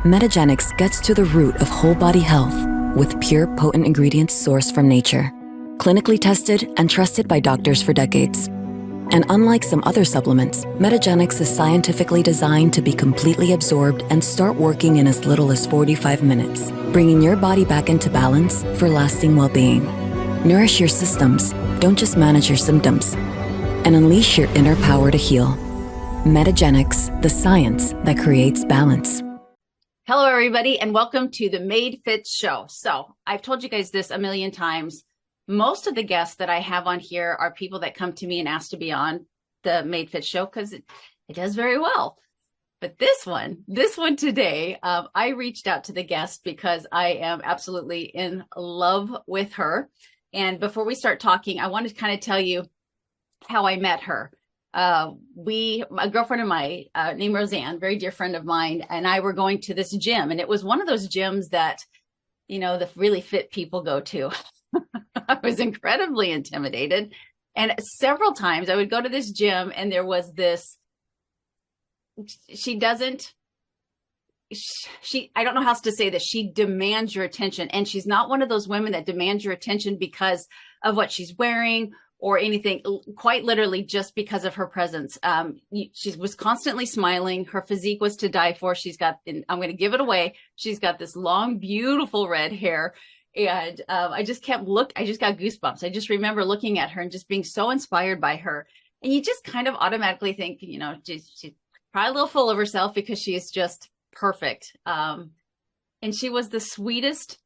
Metagenics gets to the root of whole body health with pure, potent ingredients sourced from nature, clinically tested and trusted by doctors for decades. And unlike some other supplements, Metagenics is scientifically designed to be completely absorbed and start working in as little as 45 minutes, bringing your body back into balance for lasting well-being. Nourish your systems, don't just manage your symptoms, and unleash your inner power to heal. Metagenics, the science that creates balance. Hello, everybody, and welcome to the MADE Fitz Show. So I've told you guys this a million times. Most of the guests that I have on here are people that come to me and ask to be on the MADE Fitz Show because it does very well. But this one today, I reached out to the guest because I am absolutely in love with her. And before we start talking, I want to kind of tell you how I met her. A girlfriend of mine named Roseanne, very dear friend of mine, and I were going to this gym, and it was one of those gyms that, you know, the really fit people go to. I was incredibly intimidated, and several times I would go to this gym, and there was this. I don't know how else to say this. She demands your attention, and she's not one of those women that demands your attention because of what she's wearing or anything, quite literally just because of her presence. She was constantly smiling. Her physique was to die for. I'm going to give it away. She's got this long, beautiful red hair. And I just got goosebumps. I just remember looking at her and just being so inspired by her. And you just kind of automatically think, you know, she's probably a little full of herself because she is just perfect. And she was the sweetest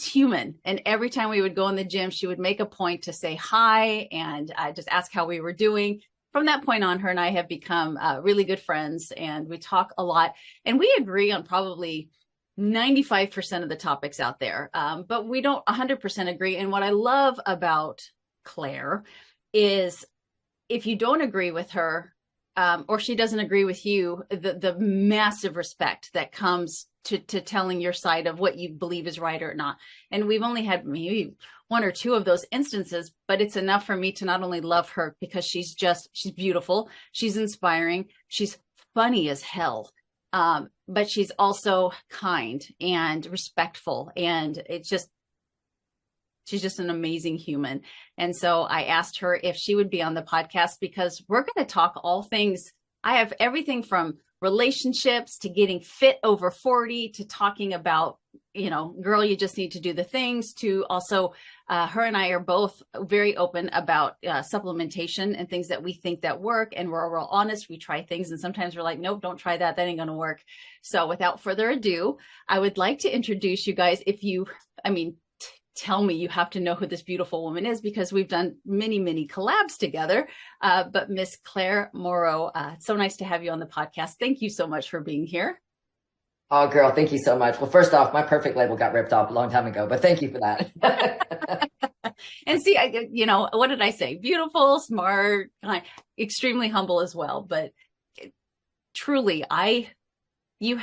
human. And every time we would go in the gym, she would make a point to say hi and just ask how we were doing. From that point on, her and I have become really good friends, and we talk a lot, and we agree on probably 95% of the topics out there, but we don't 100% agree. And what I love about Claire is if you don't agree with her or she doesn't agree with you, the massive respect that comes to telling your side of what you believe is right or not. And we've only had maybe one or two of those instances, but it's enough for me to not only love her because she's beautiful, she's inspiring, she's funny as hell, but she's also kind and respectful, and she's just an amazing human. And so I asked her if she would be on the podcast because we're going to talk all things. I have everything from relationships to getting fit over 40 to talking about, you know, girl, you just need to do the things, to also her and I are both very open about supplementation and things that we think that work. And we're real honest. We try things and sometimes we're like, nope, don't try that. That ain't going to work. So without further ado, I would like to introduce you guys. Tell me you have to know who this beautiful woman is because we've done many, many collabs together. But Miss Clare Morrow, it's so nice to have you on the podcast. Thank you so much for being here. Oh, girl, thank you so much. Well, first off, my perfect label got ripped off a long time ago, but thank you for that. And see, what did I say? Beautiful, smart, kind, extremely humble as well. But truly, you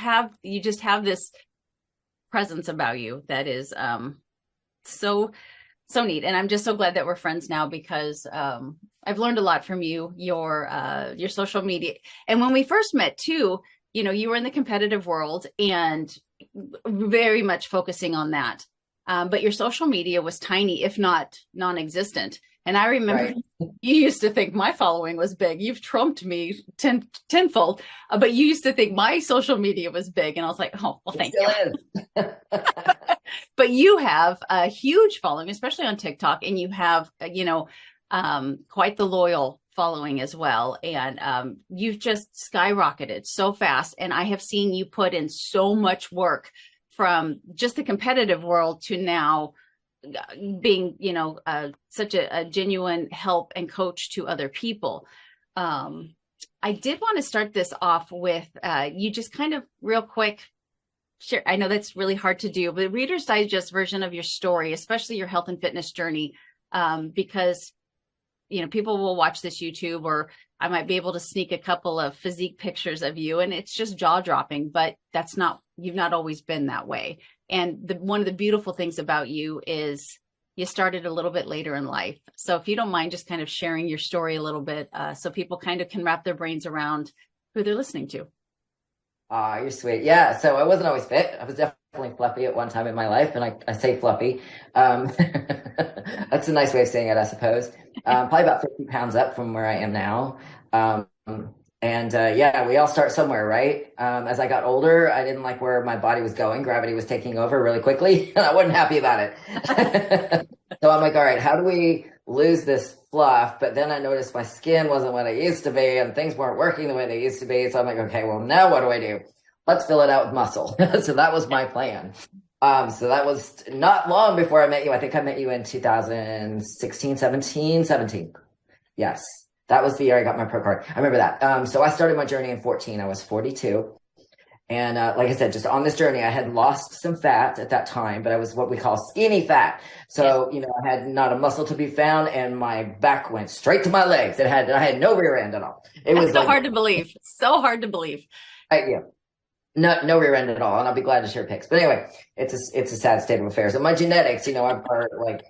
just have this presence about you that is so neat. And I'm just so glad that we're friends now because I've learned a lot from you, your social media. And when we first met too, you know, you were in the competitive world and very much focusing on that. But your social media was tiny, if not non-existent. And I remember You used to think my following was big. You've trumped me tenfold, but you used to think my social media was big. And I was like, oh, well, thank you. But you have a huge following, especially on TikTok, and you have, quite the loyal following as well. And you've just skyrocketed so fast. And I have seen you put in so much work from just the competitive world to now being, such a genuine help and coach to other people. I did want to start this off with you just kind of real quick. Sure, I know that's really hard to do, but Reader's Digest version of your story, especially your health and fitness journey, because, people will watch this YouTube, or I might be able to sneak a couple of physique pictures of you and it's just jaw dropping, but you've not always been that way. And one of the beautiful things about you is you started a little bit later in life. So if you don't mind just kind of sharing your story a little bit, so people kind of can wrap their brains around who they're listening to. Ah, you're sweet. Yeah. So I wasn't always fit. I was definitely fluffy at one time in my life. And I say fluffy. That's a nice way of saying it, I suppose. Probably about 50 pounds up from where I am now. Um, yeah, we all start somewhere, right? As I got older, I didn't like where my body was going. Gravity was taking over really quickly, and I wasn't happy about it. So I'm like, all right, how do we lose this fluff? But then I noticed my skin wasn't what it used to be, and things weren't working the way they used to be. So I'm like, okay, well, now what do I do? Let's fill it out with muscle. So that was my plan. So that was not long before I met you. I think I met you in 2016, 17. Yes. That was the year I got my pro card. I remember that. So I started my journey in 14. I was 42. And like I said, just on this journey, I had lost some fat at that time, but I was what we call skinny fat. So, I had not a muscle to be found, and my back went straight to my legs. I had no rear end at all. It was so like, hard to believe. So hard to believe. Yeah. No rear end at all. And I'll be glad to share pics. But anyway, it's a sad state of affairs. And my genetics, are like,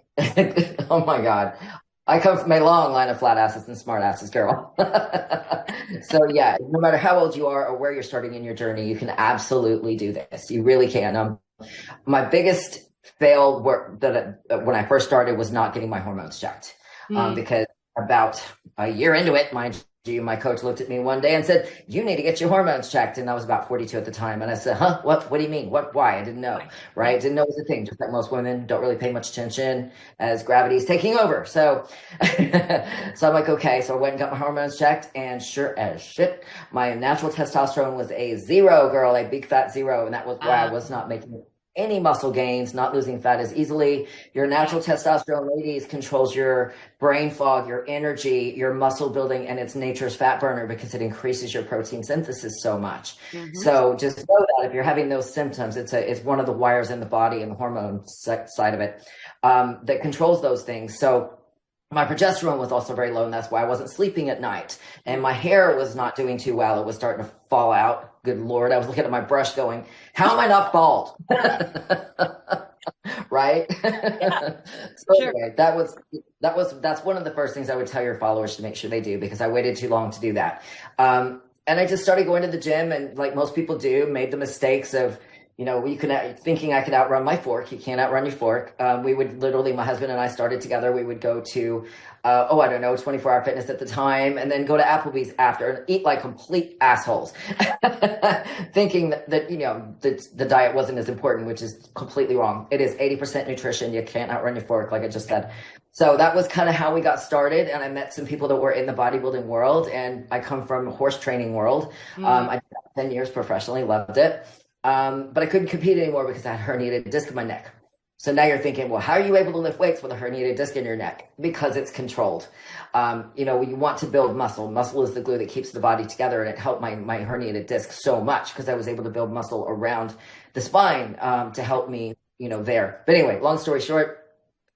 oh my God. I come from a long line of flat asses and smart asses, girl. So yeah, no matter how old you are or where you're starting in your journey, you can absolutely do this. You really can. My biggest fail when I first started was not getting my hormones checked. Because about a year into it, my coach looked at me one day and said, "You need to get your hormones checked." And I was about 42 at the time. And I said, "Huh? What do you mean? Why?" I didn't know, right? Didn't know it was a thing. Just like most women don't really pay much attention as gravity is taking over. So, so I'm like, okay. So I went and got my hormones checked, and sure as shit, my natural testosterone was a 0, girl, a big fat 0. And that was why I was not making any muscle gains, not losing fat as easily. Your natural testosterone, ladies, controls your brain fog, your energy, your muscle building, and it's nature's fat burner because it increases your protein synthesis so much. So just know that if you're having those symptoms, it's one of the wires in the body and the hormone side of it that controls those things. So my progesterone was also very low, and that's why I wasn't sleeping at night. And my hair was not doing too well. It was starting to fall out. Good Lord. I was looking at my brush going, how am I not bald? Right? Yeah. So anyway, that's one of the first things I would tell your followers to make sure they do, because I waited too long to do that. And I just started going to the gym, and like most people do, made the mistakes of, thinking I could outrun my fork. You can't outrun your fork. We would literally, my husband and I started together. We would go to, 24-hour fitness at the time, and then go to Applebee's after and eat like complete assholes, thinking that the diet wasn't as important, which is completely wrong. It is 80% nutrition. You can't outrun your fork, like I just said. So that was kind of how we got started. And I met some people that were in the bodybuilding world, and I come from a horse training world. I did that 10 years professionally, loved it. But I couldn't compete anymore because I had a herniated disc in my neck. So now you're thinking, well, how are you able to lift weights with a herniated disc in your neck? Because it's controlled. You want to build muscle. Muscle is the glue that keeps the body together, and it helped my herniated disc so much because I was able to build muscle around the spine to help me, there. But anyway, long story short,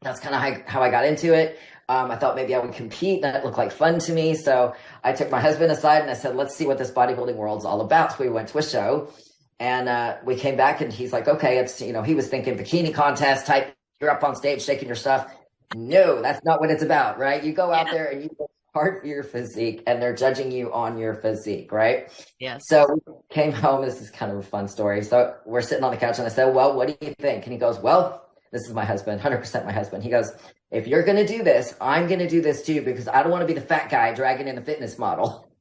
that's kind of how I got into it. I thought maybe I would compete. That looked like fun to me. So I took my husband aside and I said, let's see what this bodybuilding world's all about. So we went to a show. And we came back, and he's like, okay, it's, he was thinking bikini contest type. You're up on stage shaking your stuff. No, that's not what it's about, right? You go out there and you work hard for your physique, and they're judging you on your physique, right? Yes. So we came home. This is kind of a fun story. So we're sitting on the couch, and I said, well, what do you think? And he goes, well, this is my husband, 100% my husband. He goes, if you're going to do this, I'm going to do this too, because I don't want to be the fat guy dragging in the fitness model.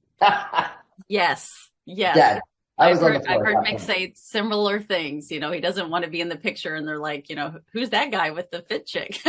Yes. Dad. I've heard Mick say similar things. He doesn't want to be in the picture, and they're like, who's that guy with the fit chick?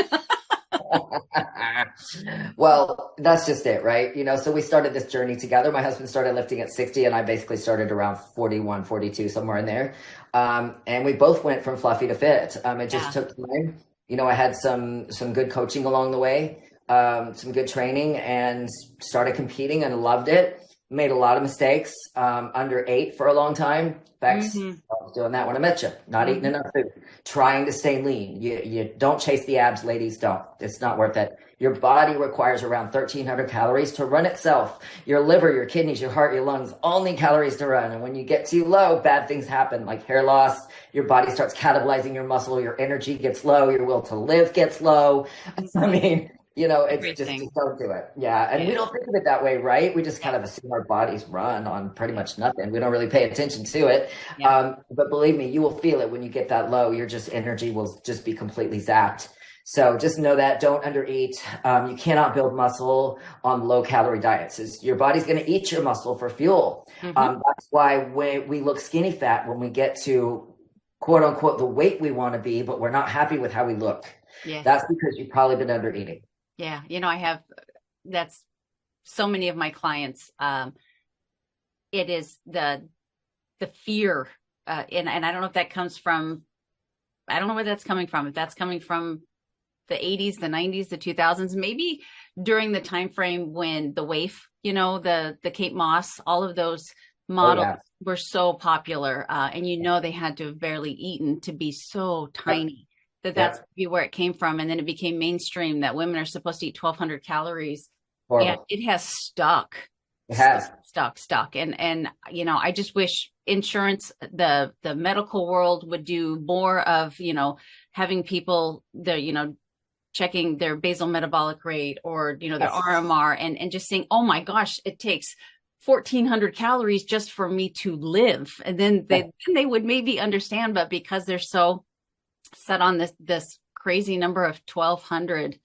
Well, that's just it, right? So we started this journey together. My husband started lifting at 60, and I basically started around 41, 42, somewhere in there. And we both went from fluffy to fit. It just took time. I had some good coaching along the way, some good training, and started competing and loved it. Made a lot of mistakes, under 8 for a long time. In fact, I was doing that when I met you, not eating enough food, trying to stay lean. You don't chase the abs, ladies, don't. It's not worth it. Your body requires around 1,300 calories to run itself. Your liver, your kidneys, your heart, your lungs all need calories to run. And when you get too low, bad things happen, like hair loss. Your body starts catabolizing your muscle. Your energy gets low. Your will to live gets low. I mean, just don't do it. Yeah. And we don't think of it that way, right? We just kind of assume our bodies run on pretty much nothing. We don't really pay attention to it. Yeah. But believe me, you will feel it when you get that low. Your just energy will just be completely zapped. So just know that, don't undereat. You cannot build muscle on low calorie diets. Your body's going to eat your muscle for fuel. That's why we look skinny fat when we get to quote unquote the weight we want to be, but we're not happy with how we look. Yes. That's because you've probably been under eating. Yeah. That's so many of my clients. It is the fear. And I don't know if that comes from, I don't know where that's coming from. If that's coming from the 80s, the 90s, the 2000s, maybe during the time frame when the waif, the Kate Moss, all of those models were so popular. And they had to have barely eaten to be so tiny. That's where it came from. And then it became mainstream that women are supposed to eat 1,200 calories. Horrible. And it has stuck. It has stuck. And I just wish insurance, the medical world would do more of, having people, checking their basal metabolic rate or, their RMR and just saying, oh my gosh, it takes 1,400 calories just for me to live. And then they would maybe understand, but because they're so set on this crazy number of 1,200,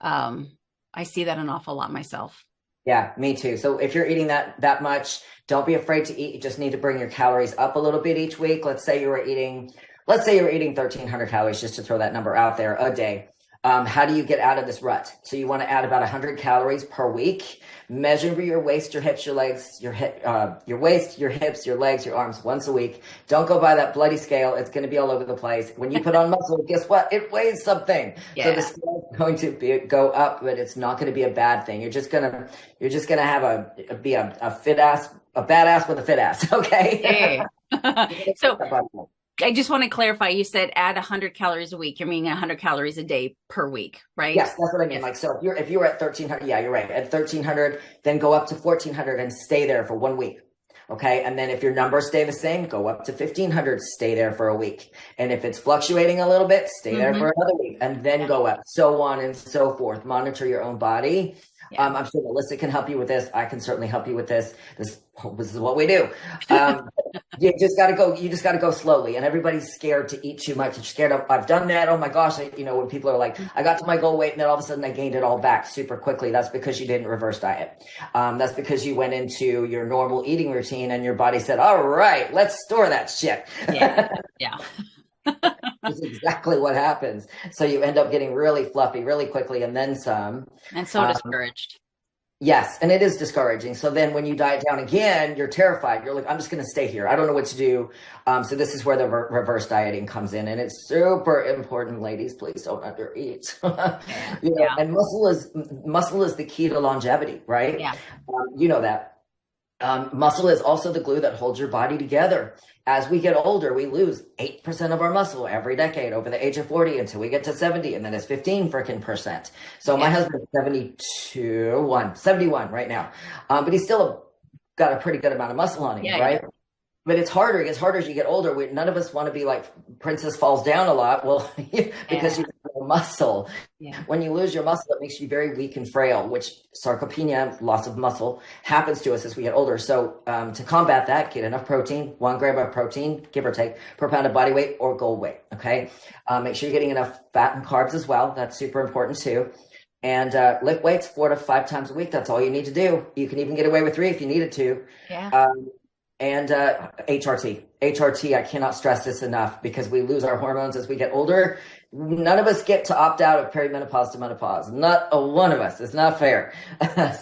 I see that an awful lot myself. Yeah, me too. So if you're eating that much, don't be afraid to eat. You just need to bring your calories up a little bit each week. Let's say you were eating 1,300 calories, just to throw that number out there, a day. How do you get out of this rut? So you want to add about 100 calories per week. Measure your waist, your hips, your legs, your waist, your hips, your legs, your arms once a week. Don't go by that bloody scale. It's going to be all over the place. When you put on muscle, guess what? It weighs something. Yeah. So the scale is going to go up, but it's not going to be a bad thing. You're just gonna have be a fit ass, a badass with a fit ass. Okay. Hey. So I just want to clarify, you said add 100 calories a week. You're meaning 100 calories a day per week, right? Yes, that's what I mean. Like, so if you were at 1,300, yeah, you're right. At 1,300, then go up to 1,400 and stay there for 1 week. Okay. And then if your numbers stay the same, go up to 1,500, stay there for a week. And if it's fluctuating a little bit, stay there for another week and then go up, so on and so forth. Monitor your own body. Yeah. I'm sure Melissa can help you with this. I can certainly help you with this. This is what we do. You just got to go slowly, and everybody's scared to eat too much. They're scared of, I've done that. Oh my gosh. When people are like, I got to my goal weight and then all of a sudden I gained it all back super quickly. That's because you didn't reverse diet. That's because you went into your normal eating routine and your body said, all right, let's store that shit. Yeah. Yeah. That's exactly what happens. So you end up getting really fluffy really quickly and then some. And so discouraged. Yes. And it is discouraging. So then when you diet down again, you're terrified. You're like, I'm just going to stay here. I don't know what to do. So this is where the reverse dieting comes in. And it's super important, ladies. Please don't undereat. And muscle is the key to longevity, right? Yeah. You know that. Muscle is also the glue that holds your body together. As we get older, we lose 8% of our muscle every decade over the age of 40 until we get to 70, and then it's 15%. So my husband's 71 right now, but he's still got a pretty good amount of muscle on him, right? Yeah. But it gets harder as you get older. None of us want to be like Princess falls down a lot. Well, because you have no muscle. Yeah. When you lose your muscle, it makes you very weak and frail, which sarcopenia, loss of muscle, happens to us as we get older. So to combat that, get enough protein, 1 gram of protein, give or take, per pound of body weight or goal weight. Okay. Make sure you're getting enough fat and carbs as well. That's super important too. And lift weights 4 to 5 times a week. That's all you need to do. You can even get away with 3 if you needed to. Yeah. And HRT, I cannot stress this enough because we lose our hormones as we get older. None of us get to opt out of perimenopause to menopause. Not a one of us. It's not fair.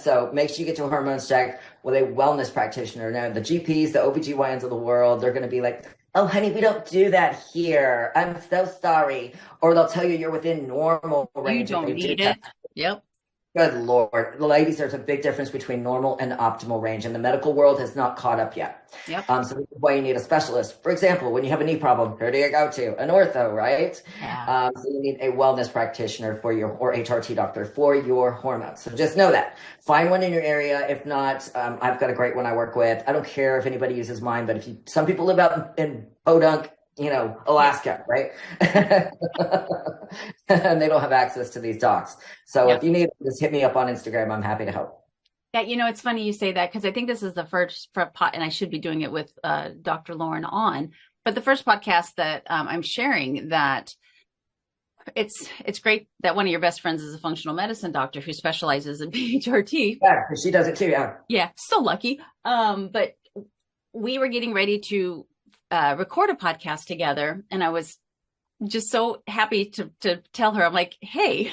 So make sure you get your hormones checked with a wellness practitioner. Now, the GPs, the OBGYNs of the world, they're going to be like, oh, honey, we don't do that here. I'm so sorry. Or they'll tell you you're within normal range. You don't need it. Yep. Good Lord. Ladies, there's a big difference between normal and optimal range, and the medical world has not caught up yet. Yep. So this is why you need a specialist. For example, when you have a knee problem, who do you go to? An ortho, right? Yeah. So you need a wellness practitioner or HRT doctor for your hormones. So just know that. Find one in your area. If not, I've got a great one I work with. I don't care if anybody uses mine, but some people live out in Podunk, Alaska, right? And they don't have access to these docs. So if you need, just hit me up on Instagram. I'm happy to help. Yeah, it's funny you say that, because I think this is the first pot, and I should be doing it with Dr. Lauren on, but the first podcast that I'm sharing that it's great that one of your best friends is a functional medicine doctor who specializes in PHRT. Yeah, she does it too. Yeah, so lucky. But we were getting ready to record a podcast together, and I was just so happy to tell her, I'm like, hey,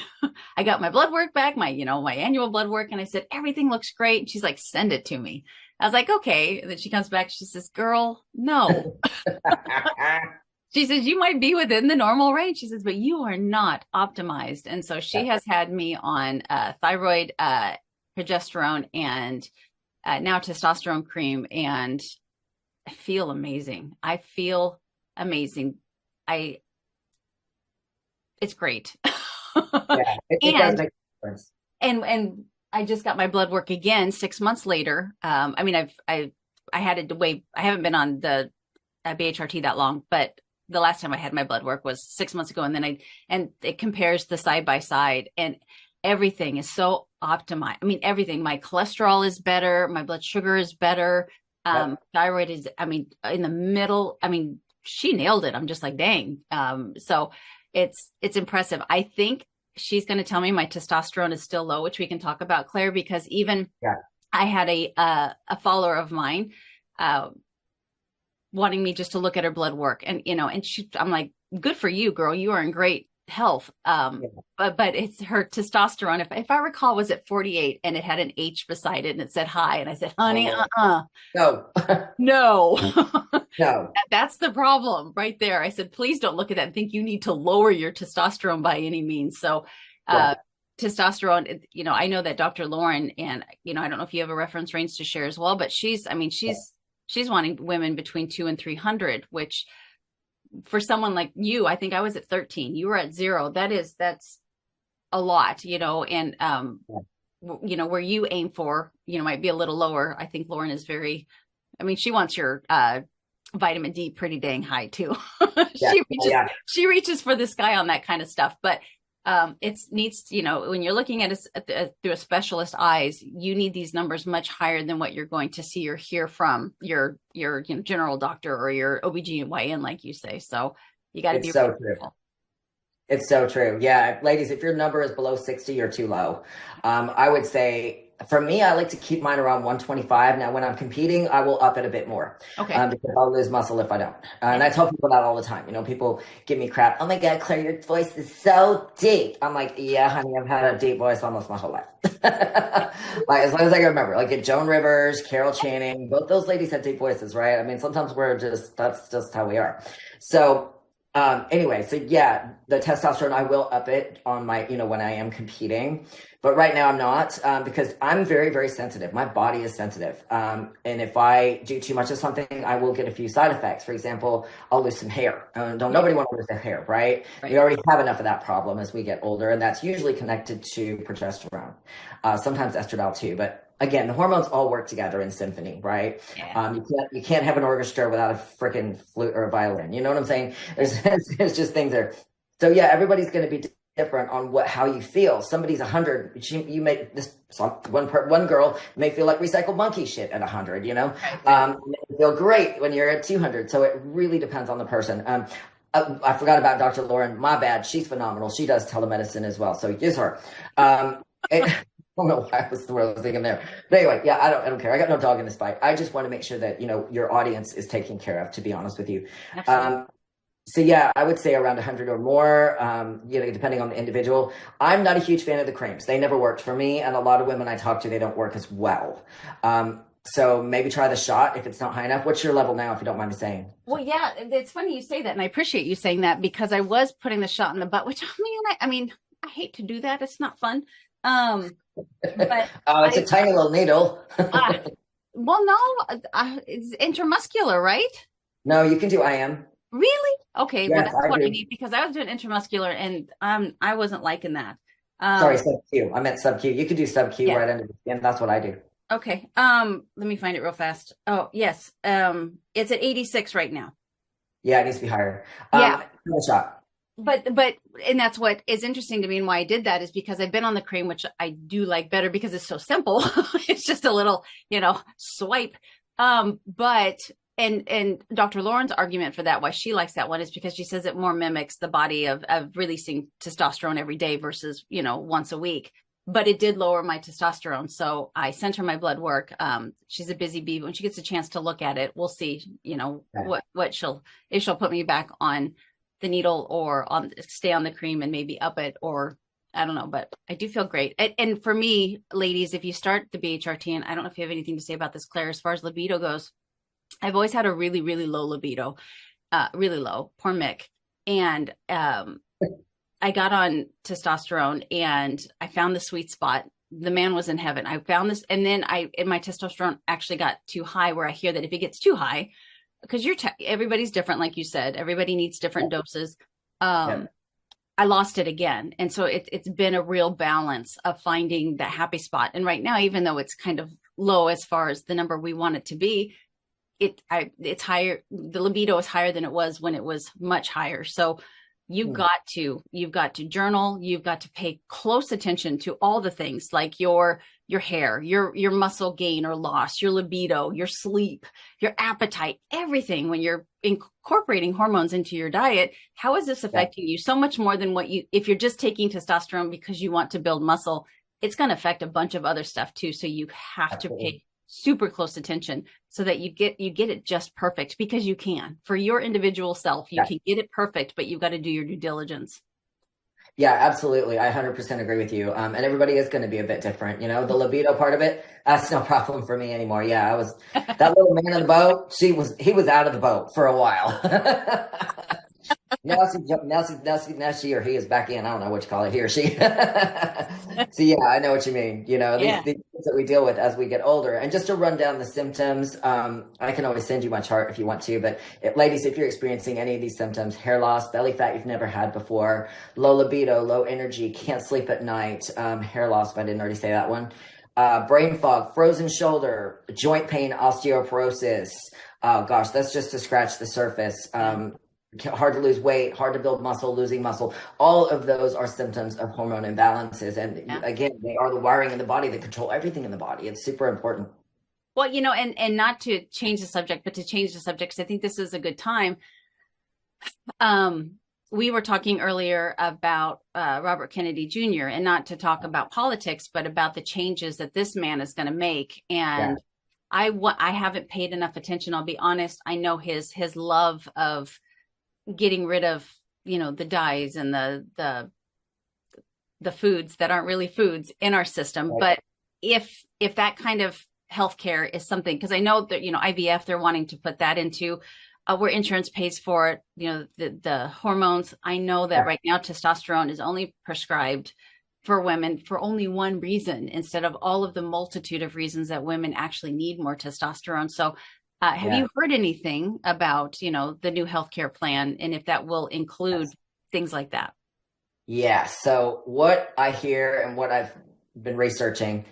I got my blood work back, my annual blood work. And I said, everything looks great. And she's like, send it to me. I was like, okay. And then she comes back. She says, girl, no. She says, you might be within the normal range. She says, but you are not optimized. And so she has had me on thyroid, progesterone, and now testosterone cream. And I feel amazing. It's great. Yeah, it does make a difference. And I just got my blood work again 6 months later. I had to wait. I haven't been on the BHRT that long, but the last time I had my blood work was 6 months ago. And then it compares the side by side, and everything is so optimized. I mean, everything, my cholesterol is better. My blood sugar is better. Thyroid is, in the middle. She nailed it. I'm just like, dang. So it's impressive. I think she's going to tell me my testosterone is still low, which we can talk about, Claire, because even I had a follower of mine wanting me just to look at her blood work, and I'm like, good for you, girl. You are in great health. But it's her testosterone. If I recall, was at 48, and it had an H beside it, and it said high. And I said, honey, no, no. That's the problem right there. I said, please don't look at that and think you need to lower your testosterone by any means. So, testosterone, I know that Dr. Lauren, and, I don't know if you have a reference range to share as well, but she's wanting women between 200 and 300, which for someone like you, I think I was at 13, you were at 0. That's a lot, and, where you aim for, might be a little lower. I think Lauren is she wants your, vitamin D pretty dang high too. She reaches for the sky on that kind of stuff, but it needs, when you're looking at it through a specialist's eyes, you need these numbers much higher than what you're going to see or hear from your general doctor or your OBGYN, like you say. So you got to be so careful. It's so true. Yeah. Ladies, if your number is below 60, you're too low. I would say, for me, I like to keep mine around 125. Now, when I'm competing, I will up it a bit more. Okay. Because I'll lose muscle if I don't. And I tell people that all the time. People give me crap. Oh my God, Claire, your voice is so deep. I'm like, yeah, honey, I've had a deep voice almost my whole life. Like, as long as I can remember. Like, Joan Rivers, Carol Channing, both those ladies had deep voices, right? Sometimes that's just how we are. So, anyway, the testosterone, I will up it on my, when I am competing, but right now I'm not, because I'm very, very sensitive. My body is sensitive. And if I do too much of something, I will get a few side effects. For example, I'll lose some hair. Nobody wants to lose their hair, right? We already have enough of that problem as we get older, and that's usually connected to progesterone, sometimes estradiol too, but again, the hormones all work together in symphony, right? Yeah. You can't have an orchestra without a freaking flute or a violin. You know what I'm saying? There's just things there. So yeah, everybody's going to be different on how you feel. Somebody's 100. One girl may feel like recycled monkey shit at 100. You feel great when you're at 200. So it really depends on the person. I forgot about Dr. Lauren. My bad. She's phenomenal. She does telemedicine as well. So use her. I don't know why what I was thinking there. But anyway, yeah, I don't care. I got no dog in this fight. I just want to make sure that, your audience is taken care of, to be honest with you. So yeah, I would say around 100 or more, depending on the individual. I'm not a huge fan of the creams. They never worked for me. And a lot of women I talk to, they don't work as well. So maybe try the shot if it's not high enough. What's your level now, if you don't mind me saying? Well, yeah, it's funny you say that. And I appreciate you saying that, because I was putting the shot in the butt, which I hate to do that. It's not fun. But it's a tiny little needle. Well, no, it's intramuscular, right? No, you can do IM. Really? Okay. Yes, well, that's what I need, because I was doing intramuscular and I wasn't liking that. Sorry, sub-Q. I meant sub-Q. You could do sub-Q right under the skin. That's what I do. Okay. Let me find it real fast. Oh, yes. It's at 86 right now. Yeah, it needs to be higher. Yeah. Shot. But and that's what is interesting to me, and why I did that is because I've been on the cream, which I do like better because it's so simple. It's just a little, swipe. But and Dr. Lauren's argument for that, why she likes that one, is because she says it more mimics the body of releasing testosterone every day versus, once a week. But it did lower my testosterone. So I sent her my blood work. She's a busy bee, but when she gets a chance to look at it, we'll see, what if she'll put me back on the needle or stay on the cream and maybe up it, or I don't know, but I do feel great. And for me, ladies, if you start the BHRT, and I don't know if you have anything to say about this, Claire, as far as libido goes, I've always had a really, really low libido, really low, poor Mick. And I got on testosterone and I found the sweet spot. The man was in heaven. I found this. And then my testosterone actually got too high, where I hear that if it gets too high, because everybody's different, like you said, everybody needs different doses. I lost it again. And so it's been a real balance of finding that happy spot. And right now, even though it's kind of low as far as the number we want it to be, it's higher. The libido is higher than it was when it was much higher. So you've got to journal. You've got to pay close attention to all the things, like your hair, your muscle gain or loss, your libido, your sleep, your appetite, everything. When you're incorporating hormones into your diet, how is this affecting you so much more than if you're just taking testosterone because you want to build muscle, it's going to affect a bunch of other stuff too. So you have to pay super close attention so that you get it just perfect, because you can, for your individual self, you can get it perfect, but you've got to do your due diligence. Yeah, absolutely. I 100% agree with you. And everybody is going to be a bit different. The libido part of it, that's no problem for me anymore. Yeah, I was that little man in the boat. He was out of the boat for a while. Now she or he is back in. I don't know what you call it, he or she. So yeah, I know what you mean. These things that we deal with as we get older. And just to run down the symptoms, I can always send you my chart if you want to. But ladies, if you're experiencing any of these symptoms, hair loss, belly fat you've never had before, low libido, low energy, can't sleep at night, hair loss, if I didn't already say that one, brain fog, frozen shoulder, joint pain, osteoporosis. Oh gosh, that's just to scratch the surface. Hard to lose weight, hard to build muscle, losing muscle. All of those are symptoms of hormone imbalances. And again, they are the wiring in the body that control everything in the body. It's super important. Well, and not to change the subject, but to change the subject, because I think this is a good time. We were talking earlier about Robert Kennedy Jr., and not to talk about politics, but about the changes that this man is going to make. And I haven't paid enough attention. I'll be honest. I know his love of getting rid of, the dyes and the foods that aren't really foods in our system. Right. But if that kind of healthcare is something, because I know that, IVF, they're wanting to put that into where insurance pays for it, the hormones. I know that right now testosterone is only prescribed for women for only one reason, instead of all of the multitude of reasons that women actually need more testosterone. So have you heard anything about, the new healthcare plan, and if that will include things like that? Yeah. So what I hear and what I've been researching,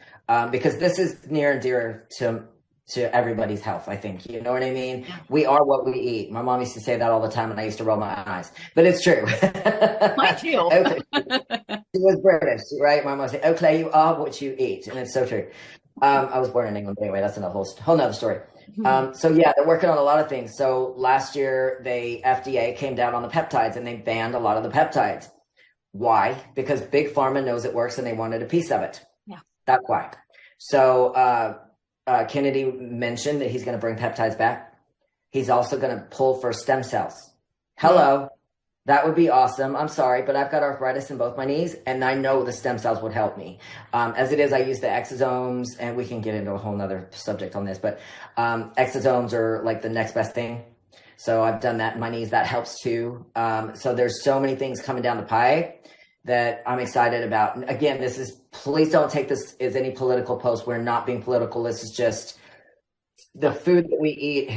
because this is near and dear to everybody's health, I think, you know what I mean? We are what we eat. My mom used to say that all the time, and I used to roll my eyes, but it's true. Mine too. She was British, right? My mom would say, "Oh, Claire, you are what you eat," and it's so true. I was born in England, but anyway, that's another whole nother story. So yeah, they're working on a lot of things. So last year, FDA came down on the peptides, and they banned a lot of the peptides. Why? Because Big Pharma knows it works, and they wanted a piece of it. Yeah, that's why. So Kennedy mentioned that he's going to bring peptides back. He's also going to pull for stem cells. Hello. That would be awesome. I'm sorry, but I've got arthritis in both my knees, and I know the stem cells would help me. As it is, I use the exosomes, and we can get into a whole nother subject on this, but exosomes are like the next best thing. So I've done that in my knees. That helps too. So there's so many things coming down the pipe that I'm excited about. And again, please don't take this as any political post. We're not being political. This is just the food that we eat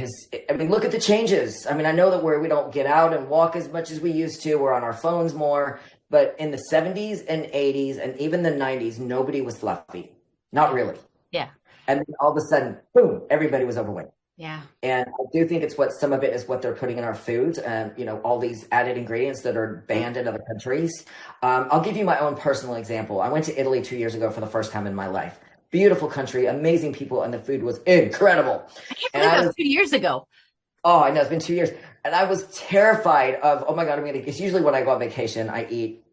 look at the changes. I know that we don't get out and walk as much as we used to. We're on our phones more, but in the 70s and 80s and even the 90s, nobody was fluffy. Not really. Yeah. And then all of a sudden, boom, everybody was overweight. Yeah. And I do think it's some of it is what they're putting in our foods and, you know, all these added ingredients that are banned in other countries. I'll give you my own personal example. I went to Italy 2 years ago for the first time in my life. Beautiful country, amazing people, and the food was incredible. I can't believe that was 2 years ago. Oh, I know, it's been 2 years. And I was terrified of, oh my God, it's usually when I go on vacation, I eat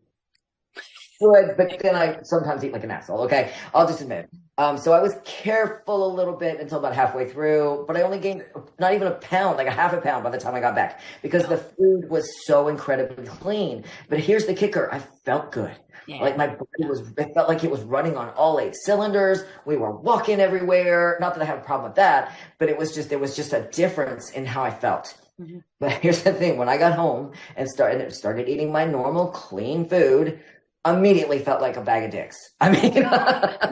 good, but then I sometimes eat like an asshole. Okay. I'll just admit it. So I was careful a little bit until about halfway through, but I only gained not even a pound, like a half a pound by the time I got back because the food was so incredibly clean. But here's the kicker. I felt good. Yeah. Like my body it felt like it was running on all 8 cylinders. We were walking everywhere. Not that I have a problem with that, but it was just a difference in how I felt. Mm-hmm. But here's the thing. When I got home and started eating my normal clean food, immediately felt like a bag of dicks. I mean,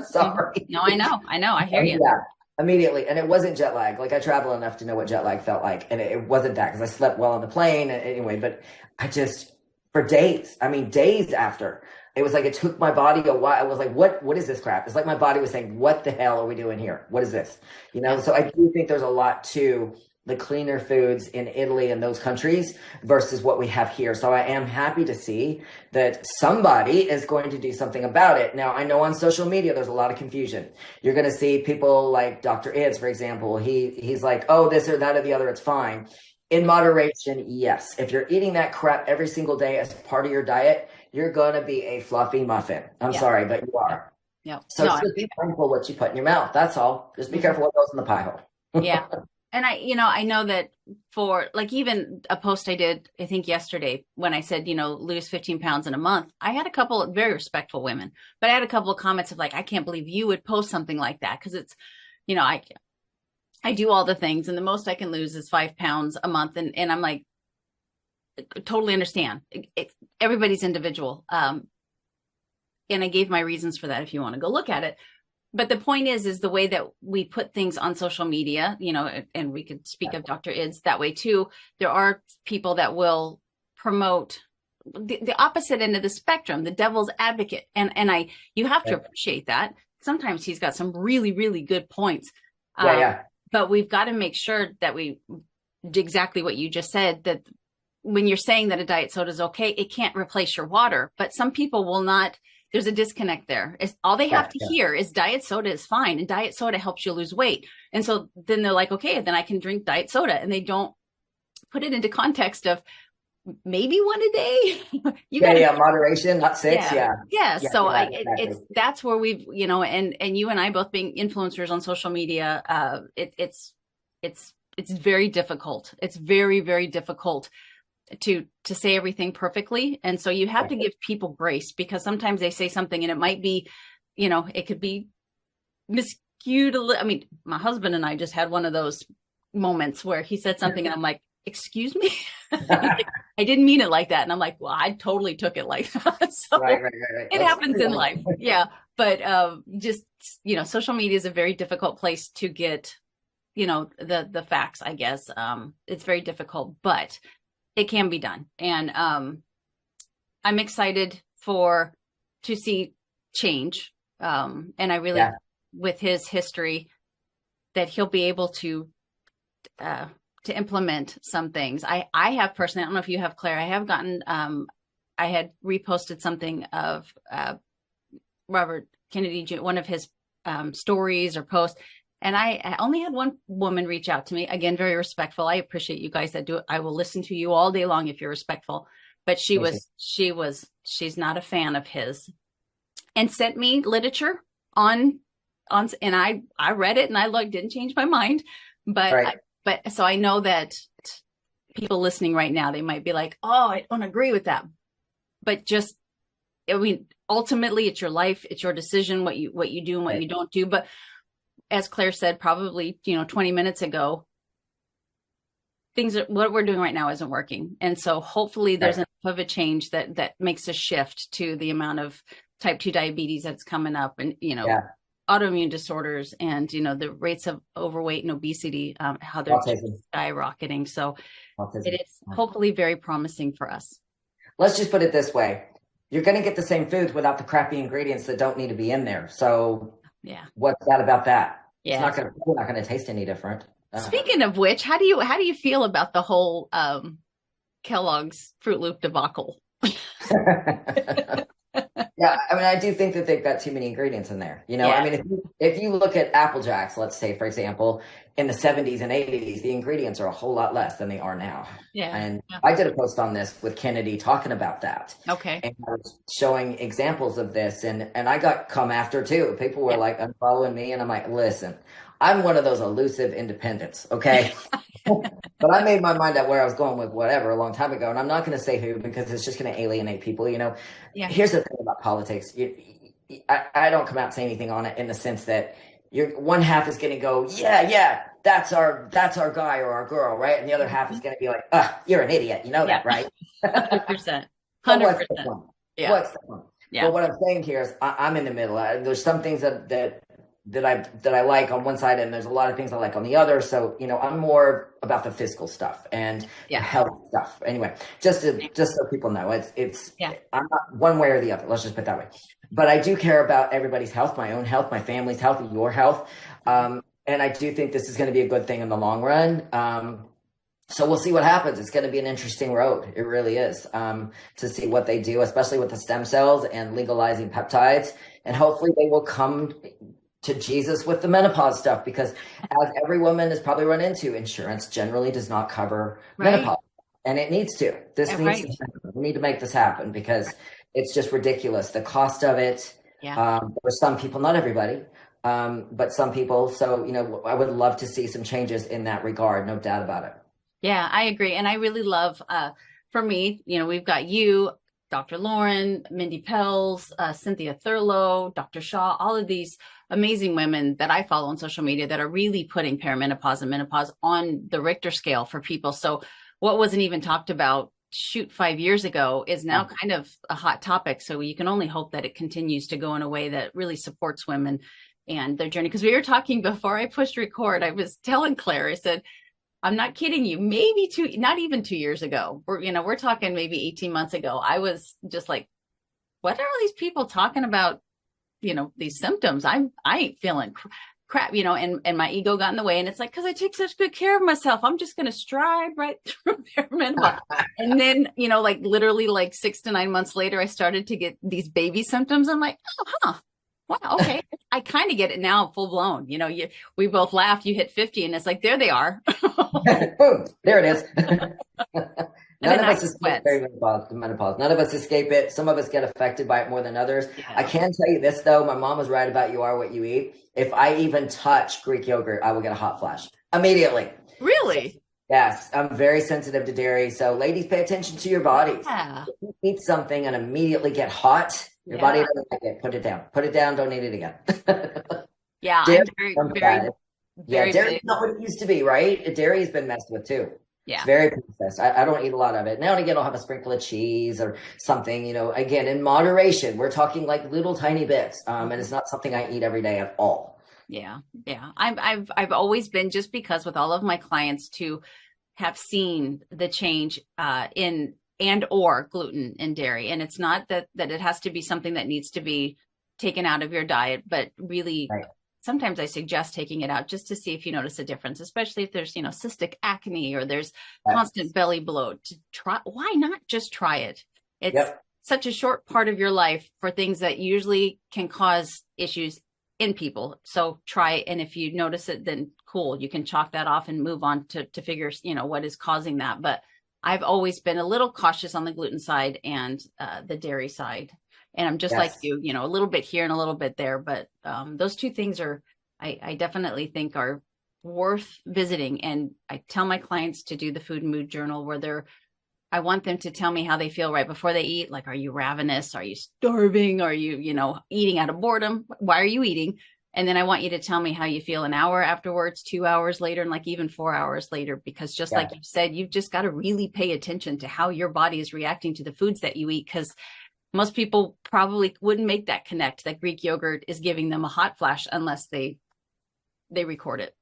sorry. No, I know. I hear you. Yeah, immediately. And it wasn't jet lag. Like I travel enough to know what jet lag felt like. And it wasn't that because I slept well on the plane anyway, but I just, for days after, it was like, it took my body a while. I was like, what is this crap? It's like my body was saying, what the hell are we doing here? What is this? You know? So I do think there's a lot to the cleaner foods in Italy and those countries versus what we have here. So I am happy to see that somebody is going to do something about it. Now, I know on social media, there's a lot of confusion. You're going to see people like Dr. Ids, for example. He's like, oh, this or that or the other, it's fine. In moderation, yes. If you're eating that crap every single day as part of your diet, you're going to be a fluffy muffin. I'm sorry, but you are. Yeah. So just be mindful what you put in your mouth. That's all. Just be careful what goes in the pie hole. Yeah. And I know that for like even a post I did, I think yesterday when I said, lose 15 pounds in a month, I had a couple of very respectful women, but I had a couple of comments of like, I can't believe you would post something like that. Cause it's, I do all the things and the most I can lose is 5 pounds a month. And I'm like, totally understand. Everybody's individual. And I gave my reasons for that if you want to go look at it. But the point is the way that we put things on social media, and we could speak of Dr. Ids that way too. There are people that will promote the opposite end of the spectrum, the devil's advocate. And you have to appreciate that. Sometimes he's got some really, really good points. But we've got to make sure that we do exactly what you just said, that when you're saying that a diet soda is okay, it can't replace your water, but some people will not. There's a disconnect there. All they have to hear is diet soda is fine. And diet soda helps you lose weight. And so then they're like, okay, then I can drink diet soda. And they don't put it into context of maybe one a day. Moderation, not 6. Yeah. So exactly. That's where we've, and you and I both being influencers on social media, it's very difficult. It's very, very difficult to say everything perfectly. And so you have to give people grace because sometimes they say something and it might be, it could be miscued. I mean, my husband and I just had one of those moments where he said something and I'm like, excuse me, I didn't mean it like that. And I'm like, well, I totally took it like that. So right. It happens in life. Yeah. But just, social media is a very difficult place to get, the facts, I guess. It's very difficult, but it can be done. And I'm excited to see change. And I really, with his history, that he'll be able to implement some things. I have personally, I don't know if you have, Claire, I have gotten, I had reposted something of Robert Kennedy, one of his stories or posts. And I only had one woman reach out to me, again, very respectful. I appreciate you guys that do it. I will listen to you all day long if you're respectful, but she's not a fan of his and sent me literature on, and I read it and I didn't change my mind, but, so I know that people listening right now, they might be like, oh, I don't agree with that, but ultimately it's your life, it's your decision, what you do and what you don't do. But as Claire said, probably, 20 minutes ago, what we're doing right now isn't working. And so hopefully there's enough of a change that makes a shift to the amount of type 2 diabetes that's coming up and, autoimmune disorders and, the rates of overweight and obesity, how they're skyrocketing. So it is hopefully very promising for us. Let's just put it this way. You're going to get the same foods without the crappy ingredients that don't need to be in there. So what's that about that? Yeah. It's not going to taste any different. Speaking of which, how do you feel about the whole Kellogg's Fruit Loop debacle? Yeah, I mean, I do think that they've got too many ingredients in there. You know, Yeah. I mean, if you look at Apple Jacks, let's say, for example, in the 70s and 80s, the ingredients are a whole lot less than they are now. Yeah. And I did a post on this with Kennedy talking about that. Okay. And I was showing examples of this, and I got come after too. People were like unfollowing me, and I'm like, listen, I'm one of those elusive independents, okay? But I made my mind up where I was going with whatever a long time ago, and I'm not going to say who because it's just going to alienate people. You know, here's the thing about politics. I don't come out and say anything on it in the sense that one half is going to go, yeah, that's our guy or our girl, right? And the other half is going to be like, you're an idiot. You know that, right? 100%. 100%. What's the point? Yeah. But what I'm saying here is I'm in the middle. There's some things that I like on one side, and there's a lot of things I like on the other. So, you know, I'm more about the physical stuff and the health stuff. Anyway, just so people know, it's I'm not one way or the other. Let's just put it that way. But I do care about everybody's health, my own health, my family's health, your health. And I do think this is going to be a good thing in the long run. So we'll see what happens. It's going to be an interesting road. It really is, to see what they do, especially with the stem cells and legalizing peptides. And hopefully they will come to Jesus with the menopause stuff, because as every woman has probably run into, insurance generally does not cover menopause, and it needs to. This needs to happen. We need to make this happen because it's just ridiculous. The cost of it, for some people, not everybody, but some people. So, you know, I would love to see some changes in that regard. No doubt about it. Yeah, I agree. And I really love, for me, you know, we've got you, Dr. Lauren, Mindy Pels, Cynthia Thurlow, Dr. Shaw, all of these amazing women that I follow on social media that are really putting perimenopause and menopause on the Richter scale for people. So what wasn't even talked about 5 years ago is now kind of a hot topic. So you can only hope that it continues to go in a way that really supports women and their journey. Because we were talking before I pushed record, I was telling Claire, I said, I'm not kidding you. Maybe not even 2 years ago. We're talking maybe 18 months ago. I was just like, what are all these people talking about? You know, these symptoms. I ain't feeling crap, you know, and my ego got in the way. And it's like, because I take such good care of myself, I'm just going to stride right through perimenopause. And then, you know, like literally like 6 to 9 months later, I started to get these baby symptoms. I'm like, wow, okay. I kind of get it now, full blown. You know, we both laughed. You hit 50, and it's like, there they are. Boom, there it is. None of us escape menopause. None of us escape it. Some of us get affected by it more than others. Yeah. I can tell you this, though. My mom was right about you are what you eat. If I even touch Greek yogurt, I will get a hot flash immediately. Really? So, yes, I'm very sensitive to dairy. So ladies, pay attention to your bodies. Yeah. If you eat something and immediately get hot, your body doesn't like it. Put it down. Put it down. Don't eat it again. I'm very dairy is not what it used to be, right? Dairy has been messed with too. Yeah. It's very processed. I don't eat a lot of it. Now and again, I'll have a sprinkle of cheese or something, you know, again, in moderation. We're talking like little tiny bits. And it's not something I eat every day at all. Yeah. Yeah. I've always been, just because with all of my clients to have seen the change in and or gluten and dairy. And it's not that it has to be something that needs to be taken out of your diet, but really sometimes I suggest taking it out just to see if you notice a difference, especially if there's, you know, cystic acne or there's constant belly bloat. To try, why not just try it? It's such a short part of your life for things that usually can cause issues in people. So try it. And if you notice it, then cool, you can chalk that off and move on to figure, you know, what is causing that. But I've always been a little cautious on the gluten side and the dairy side. And I'm just like you, you know, a little bit here and a little bit there. But those two things I definitely think are worth visiting. And I tell my clients to do the food and mood journal where I want them to tell me how they feel right before they eat. Like, are you ravenous? Are you starving? Are you, you know, eating out of boredom? Why are you eating? And then I want you to tell me how you feel an hour afterwards, 2 hours later, and like even 4 hours later, because just like you said, you've just got to really pay attention to how your body is reacting to the foods that you eat. Because most people probably wouldn't make that connect that Greek yogurt is giving them a hot flash unless they record it.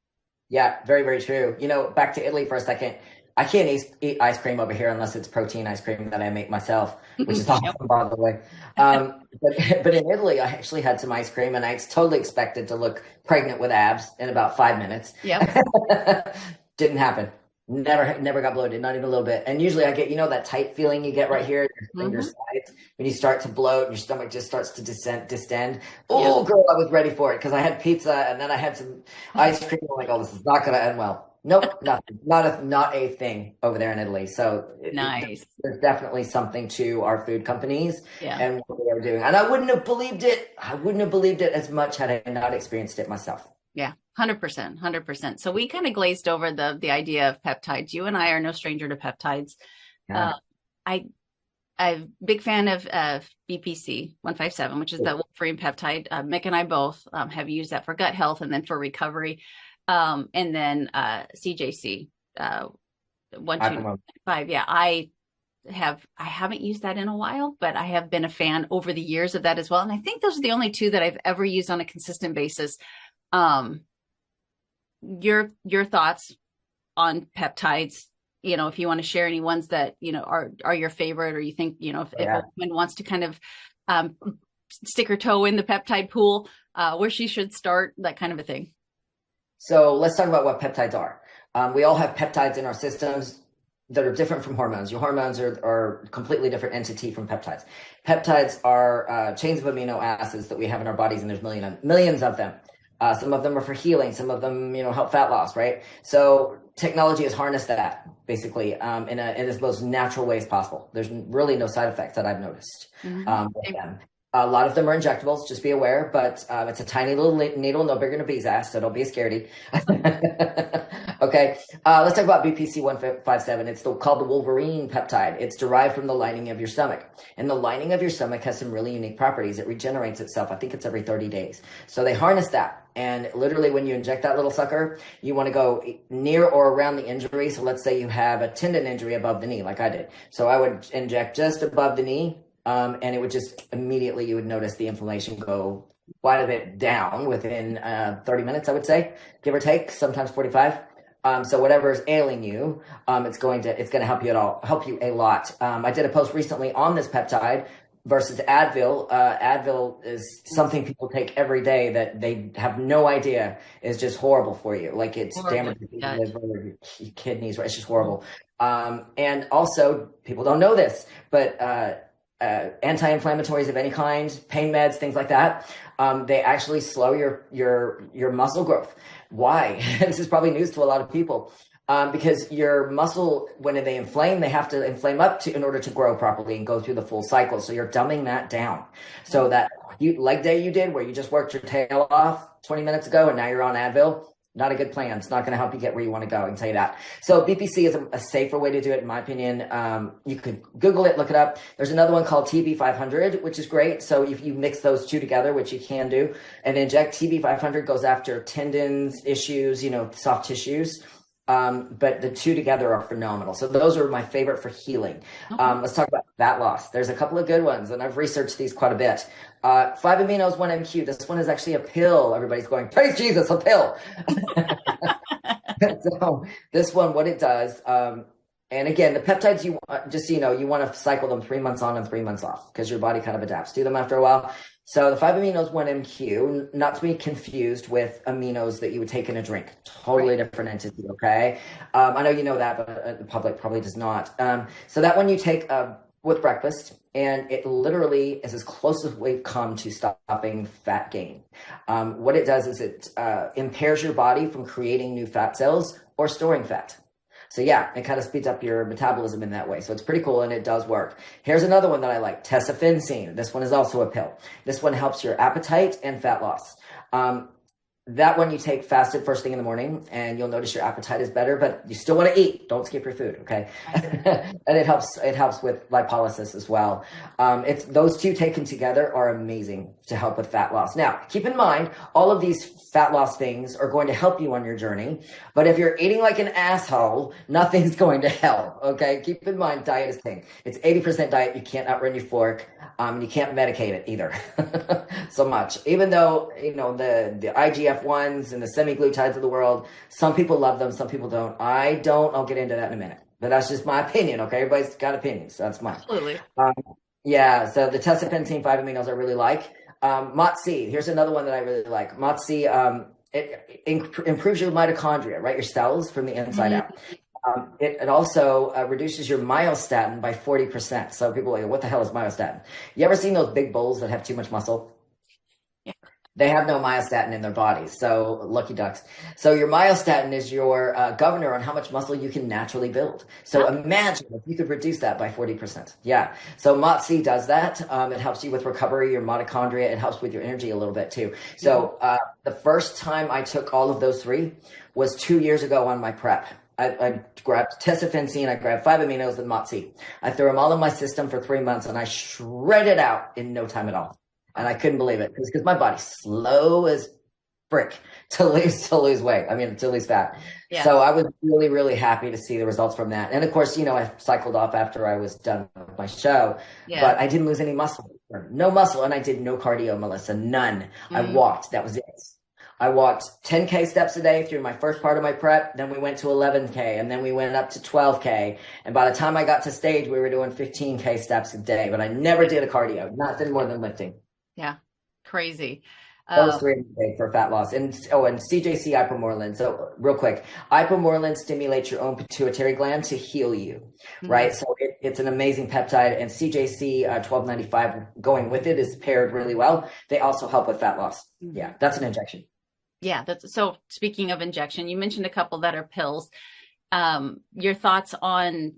Yeah, very, very true. You know, back to Italy for a second. I can't eat ice cream over here unless it's protein ice cream that I make myself, which is awesome, by the way. But in Italy, I actually had some ice cream, and I totally expected to look pregnant with abs in about 5 minutes. Yep. Didn't happen. Never got bloated, not even a little bit. And usually I get, that tight feeling you get right here in your sides when you start to bloat and your stomach just starts to distend. Oh, girl, I was ready for it because I had pizza and then I had some ice cream. I'm like, oh, this is not going to end well. Nope, nothing. Not a thing over there in Italy. So nice. There's definitely something to our food companies and what they are doing. And I wouldn't have believed it. I wouldn't have believed it as much had I not experienced it myself. Yeah, 100%. So we kind of glazed over the idea of peptides. You and I are no stranger to peptides. Yeah. I'm a big fan of BPC 157, which is the Wolverine peptide. Mick and I both have used that for gut health and then for recovery. And then CJC 1295. Yeah, I haven't used that in a while, but I have been a fan over the years of that as well. And I think those are the only two that I've ever used on a consistent basis. Your thoughts on peptides, if you want to share any ones that, are your favorite, or you think, if a woman wants to kind of stick her toe in the peptide pool, where she should start, that kind of a thing. So let's talk about what peptides are. We all have peptides in our systems that are different from hormones. Your hormones are a completely different entity from peptides. Peptides are chains of amino acids that we have in our bodies, and there's millions of them. Some of them are for healing. Some of them, help fat loss, right? So technology has harnessed that basically in its most natural ways possible. There's really no side effects that I've noticed with them. A lot of them are injectables, just be aware, but it's a tiny little needle, no bigger than a bee's ass, so don't be a scaredy. Okay, let's talk about BPC 157. It's called the Wolverine peptide. It's derived from the lining of your stomach. And the lining of your stomach has some really unique properties. It regenerates itself. I think it's every 30 days. So they harness that. And literally when you inject that little sucker, you want to go near or around the injury. So let's say you have a tendon injury above the knee, like I did. So I would inject just above the knee. And it would just immediately, you would notice the inflammation go quite a bit down within 30 minutes, I would say, give or take, sometimes 45. So whatever is ailing you, it's going to help you a lot. I did a post recently on this peptide versus Advil. Advil is something people take every day that they have no idea is just horrible for you. Like it's damaging your liver, your kidneys, right? It's just horrible. And also people don't know this, but anti-inflammatories of any kind, pain meds, things like that, they actually slow your muscle growth. Why? This is probably news to a lot of people, because your muscle, when they inflame, they have to inflame up in order to grow properly and go through the full cycle. So you're dumbing that down. So that leg day you did where you just worked your tail off 20 minutes ago and now you're on Advil, not a good plan. It's not going to help you get where you want to go. I can tell you that. So BPC is a safer way to do it, in my opinion. You could Google it, look it up. There's another one called TB500, which is great. So if you mix those two together, which you can do, and inject, TB500 goes after tendons, issues, soft tissues. But the two together are phenomenal. So those are my favorite for healing. Let's talk about fat loss. There's a couple of good ones, and I've researched these quite a bit. 5 aminos, 1 MQ. This one is actually a pill. Everybody's going, praise Jesus, a pill. So this one, what it does, and again, the peptides, you want to cycle them 3 months on and 3 months off because your body kind of adapts to them after a while. So the 5 aminos, 1 MQ, not to be confused with aminos that you would take in a drink. Totally different entity, okay? I know you know that, but the public probably does not. So that one you take with breakfast, and it literally is as close as we've come to stopping fat gain. What it does is it impairs your body from creating new fat cells or storing fat. So yeah, it kind of speeds up your metabolism in that way. So it's pretty cool, and it does work. Here's another one that I like, tesofensine. This one is also a pill. This one helps your appetite and fat loss. That one you take fasted first thing in the morning, and you'll notice your appetite is better, but you still want to eat. Don't skip your food, okay? And it helps with lipolysis as well. Those two taken together are amazing to help with fat loss. Now, keep in mind, all of these fat loss things are going to help you on your journey, but if you're eating like an asshole, nothing's going to help, okay? Keep in mind, diet is king. It's 80% diet. You can't outrun your fork. You can't medicate it either so much. Even though, the IGF-1s and the semaglutides of the world, some people love them, some people don't. I don't. I'll get into that in a minute. but that's just my opinion. Okay. Everybody's got opinions. So that's mine. Absolutely. Yeah. So the tesipentine 5 aminos I really like. MADE. Here's another one that I really like. MADE, it improves your mitochondria, right? Your cells from the inside out. It also reduces your myostatin by 40%. So people are like, what the hell is myostatin? You ever seen those big bulls that have too much muscle? Yeah. They have no myostatin in their bodies. So lucky ducks. So your myostatin is your governor on how much muscle you can naturally build. So imagine if you could reduce that by 40%. Yeah. So MADE does that. It helps you with recovery, your mitochondria. It helps with your energy a little bit too. So the first time I took all of those three was 2 years ago on my prep. I grabbed tesipentine, I grabbed 5 aminos and MADE. I threw them all in my system for 3 months and I shredded out in no time at all. And I couldn't believe it because my body's slow as frick to lose weight. I mean, to lose fat. Yeah. So I was really, really happy to see the results from that. And of course, I cycled off after I was done with my show, but I didn't lose any muscle, no muscle. And I did no cardio, Melissa, none. I walked. That was it. I walked 10K steps a day through my first part of my prep. Then we went to 11K and then we went up to 12K. And by the time I got to stage, we were doing 15K steps a day, but I never did a cardio, nothing more than lifting. Yeah. Crazy. Those 3 a day for fat loss. And CJC ipamorelin. So real quick, ipamorelin stimulates your own pituitary gland to heal you, right? So it's an amazing peptide, and CJC 1295 going with it is paired really well. They also help with fat loss. Yeah, that's an injection. Yeah. So speaking of injection, you mentioned a couple that are pills. Your thoughts on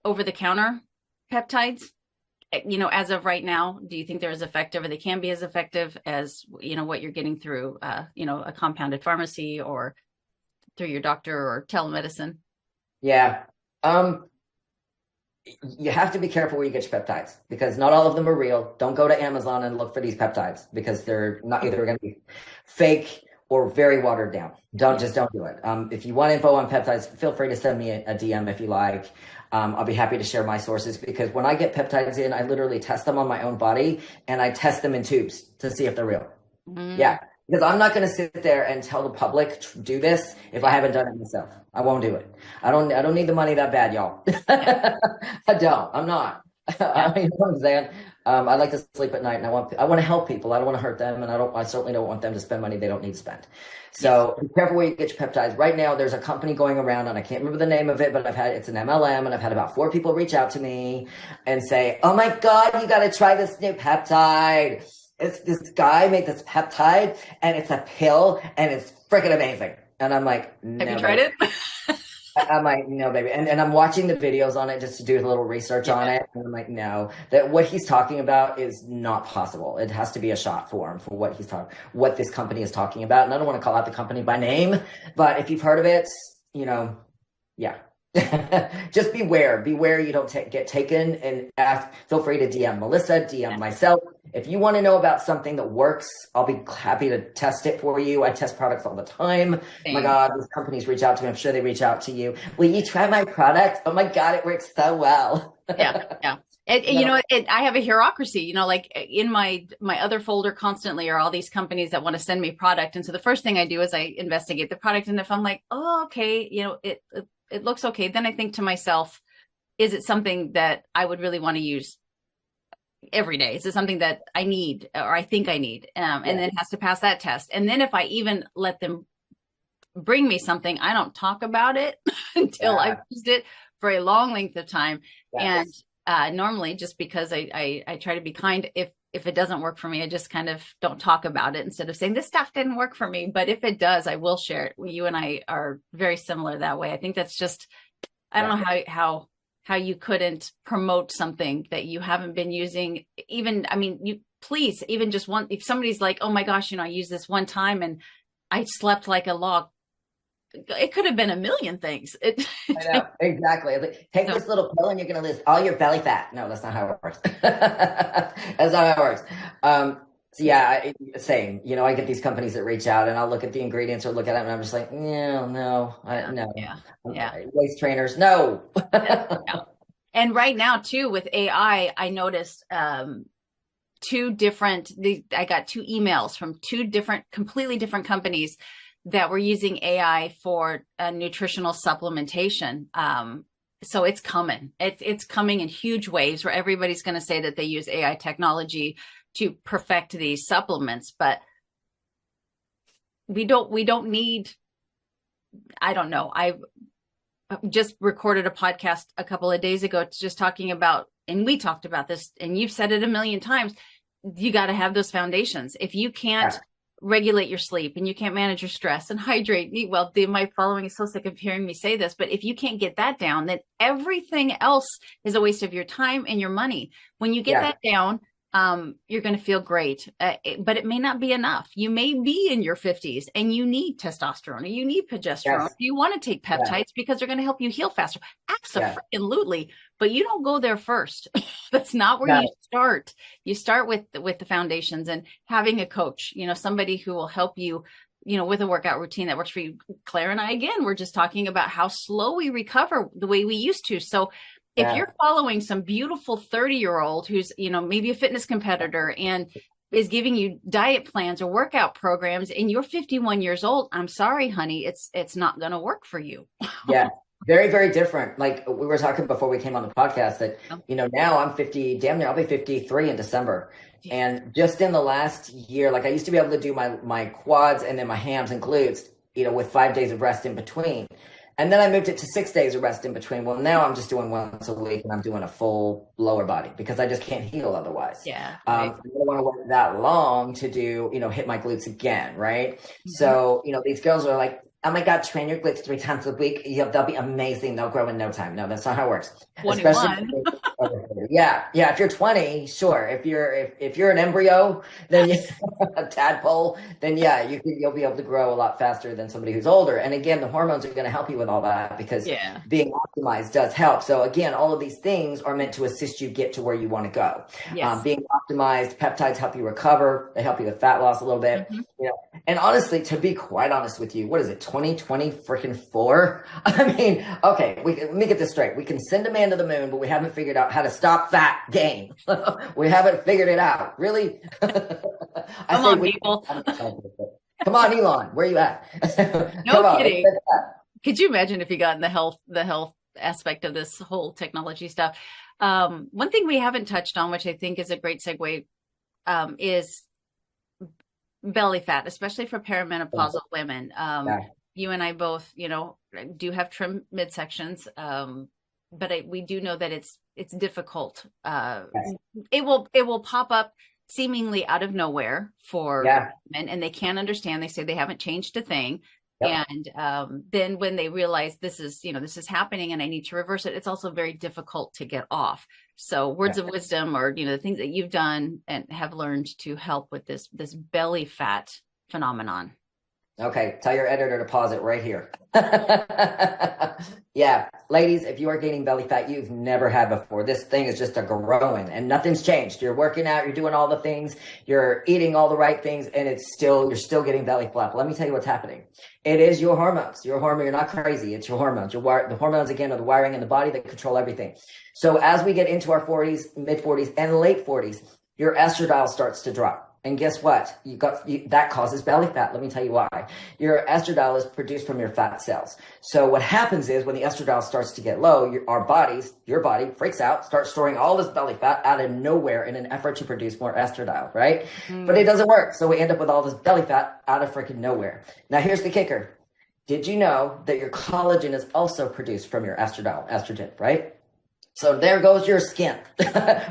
over-the-counter peptides? As of right now, do you think they're as effective, or they can be as effective as, what you're getting through, a compounded pharmacy or through your doctor or telemedicine? Yeah. You have to be careful where you get your peptides because not all of them are real. Don't go to Amazon and look for these peptides because they're not either going to be fake or very watered down. Don't do it. If you want info on peptides, feel free to send me a DM if you like. I'll be happy to share my sources because when I get peptides in, I literally test them on my own body and I test them in tubes to see if they're real. Yeah. Because I'm not going to sit there and tell the public to do this if I haven't done it myself. I won't do it. I don't need the money that bad, y'all. I don't. I'm not. You know what I'm saying? I like to sleep at night, and I want to help people. I don't want to hurt them, and I certainly don't want them to spend money they don't need to spend. So be careful where you get your peptides. Right now, there's a company going around, and I can't remember the name of it, but it's an MLM, and I've had about 4 people reach out to me and say, "Oh my God, you got to try this new peptide. It's this guy made this peptide, and it's a pill, and it's freaking amazing." And I'm like, no, have you tried it? I'm like, no, baby. And I'm watching the videos on it just to do a little research on it. And I'm like, no, that what he's talking about is not possible. It has to be a shot form for what this company is talking about. And I don't want to call out the company by name, but if you've heard of it, yeah. Just beware you don't get taken, and feel free to DM Melissa, DM myself. If you want to know about something that works, I'll be happy to test it for you. I test products all the time. Oh my God, these companies reach out to me. I'm sure they reach out to you. Will you try my product? Oh my God, it works so well. Yeah. I have a bureaucracy, like in my other folder constantly are all these companies that want to send me product. And so the first thing I do is I investigate the product. And if I'm like, oh, okay, it looks okay, then I think to myself, is it something that I would really want to use every day? Is it something that I need or I think I need? And then it has to pass that test. And then if I even let them bring me something, I don't talk about it until I've used it for a long length of time. Yes. And normally, just because I try to be kind, if it doesn't work for me, I just kind of don't talk about it instead of saying this stuff didn't work for me. But if it does, I will share it. You and I are very similar that way. I think that's just, I don't know how you couldn't promote something that you haven't been using. Even, even just one, if somebody's like, oh my gosh, I used this one time and I slept like a log. It could have been a million things. I know, exactly. Take this little pill and you're going to lose all your belly fat. No, that's not how it works. That's not how it works. Same. I get these companies that reach out and I'll look at the ingredients or look at them and I'm just like, no. Yeah. Waist trainers, no. No. And right now too, with AI, I noticed I got 2 emails from 2 completely different companies that we're using AI for nutritional supplementation. So it's coming. It's coming in huge waves where everybody's going to say that they use AI technology to perfect these supplements, but we don't need, I don't know. I just recorded a podcast a couple of days ago just talking about, and we talked about this, and you've said it a million times, you got to have those foundations. If you can't regulate your sleep and you can't manage your stress and hydrate, eat well, my following is so sick of hearing me say this, but if you can't get that down, then everything else is a waste of your time and your money. When you get that down, you're going to feel great, but it may not be enough. You may be in your 50s and you need testosterone or you need progesterone. Yes. You want to take peptides because they're going to help you heal faster. Absolutely. But you don't go there first. That's not where you start. You start with the foundations and having a coach, somebody who will help you, with a workout routine that works for you. Claire and I, again, we're just talking about how slow we recover the way we used to. So if you're following some beautiful 30-year-old who's, maybe a fitness competitor and is giving you diet plans or workout programs and you're 51 years old, I'm sorry, honey, it's not going to work for you. Yeah. Very, very different. Like we were talking before we came on the podcast that, now I'm 50, damn near, I'll be 53 in December. And just in the last year, like I used to be able to do my quads and then my hams and glutes, with 5 days of rest in between. And then I moved it to 6 days of rest in between. Well, now I'm just doing once a week and I'm doing a full lower body because I just can't heal otherwise. Yeah. I don't want to work that long to do, hit my glutes again. Right. Mm-hmm. So, these girls are like, oh my God, train your glutes 3 times a week. They'll be amazing. They'll grow in no time. No, that's not how it works. 21. Yeah. If you're 20, sure. If you're an embryo, then a tadpole, then you'll be able to grow a lot faster than somebody who's older. And again, the hormones are going to help you with all that because being optimized does help. So again, all of these things are meant to assist you get to where you want to go. Yes. Being optimized, peptides help you recover. They help you with fat loss a little bit. Mm-hmm. And honestly, to be quite honest with you, what is it? 2020 freaking 4. I mean, okay, let me get this straight. We can send a man to the moon, but we haven't figured out how to stop fat gain. We haven't figured it out. Really? Come on, people. Come on, Elon. Where are you at? No kidding. Could you imagine if you got in the health aspect of this whole technology stuff? One thing we haven't touched on, which I think is a great segue, is belly fat, especially for perimenopausal women. You and I both, do have trim midsections, but we do know that it's difficult. It will pop up seemingly out of nowhere for women, and they can't understand. They say they haven't changed a thing. And then when they realize this is happening and I need to reverse it, it's also very difficult to get off. So words of wisdom or, the things that you've done and have learned to help with this belly fat phenomenon. Okay. Tell your editor to pause it right here. Ladies, if you are gaining belly fat you've never had before, this thing is just a growing and nothing's changed. You're working out, you're doing all the things, you're eating all the right things, and you're still getting belly fat. Let me tell you what's happening. It is your hormones. You're not crazy. It's your hormones. The hormones, again, are the wiring in the body that control everything. So as we get into our 40s, mid 40s, and late 40s, your estradiol starts to drop. And guess what? That causes belly fat. Let me tell you why. Your estradiol is produced from your fat cells. So what happens is when the estradiol starts to get low, your body freaks out, starts storing all this belly fat out of nowhere in an effort to produce more estradiol, right? But it doesn't work. So we end up with all this belly fat out of freaking nowhere. Now here's the kicker. Did you know that your collagen is also produced from your estrogen, right? So there goes your skin.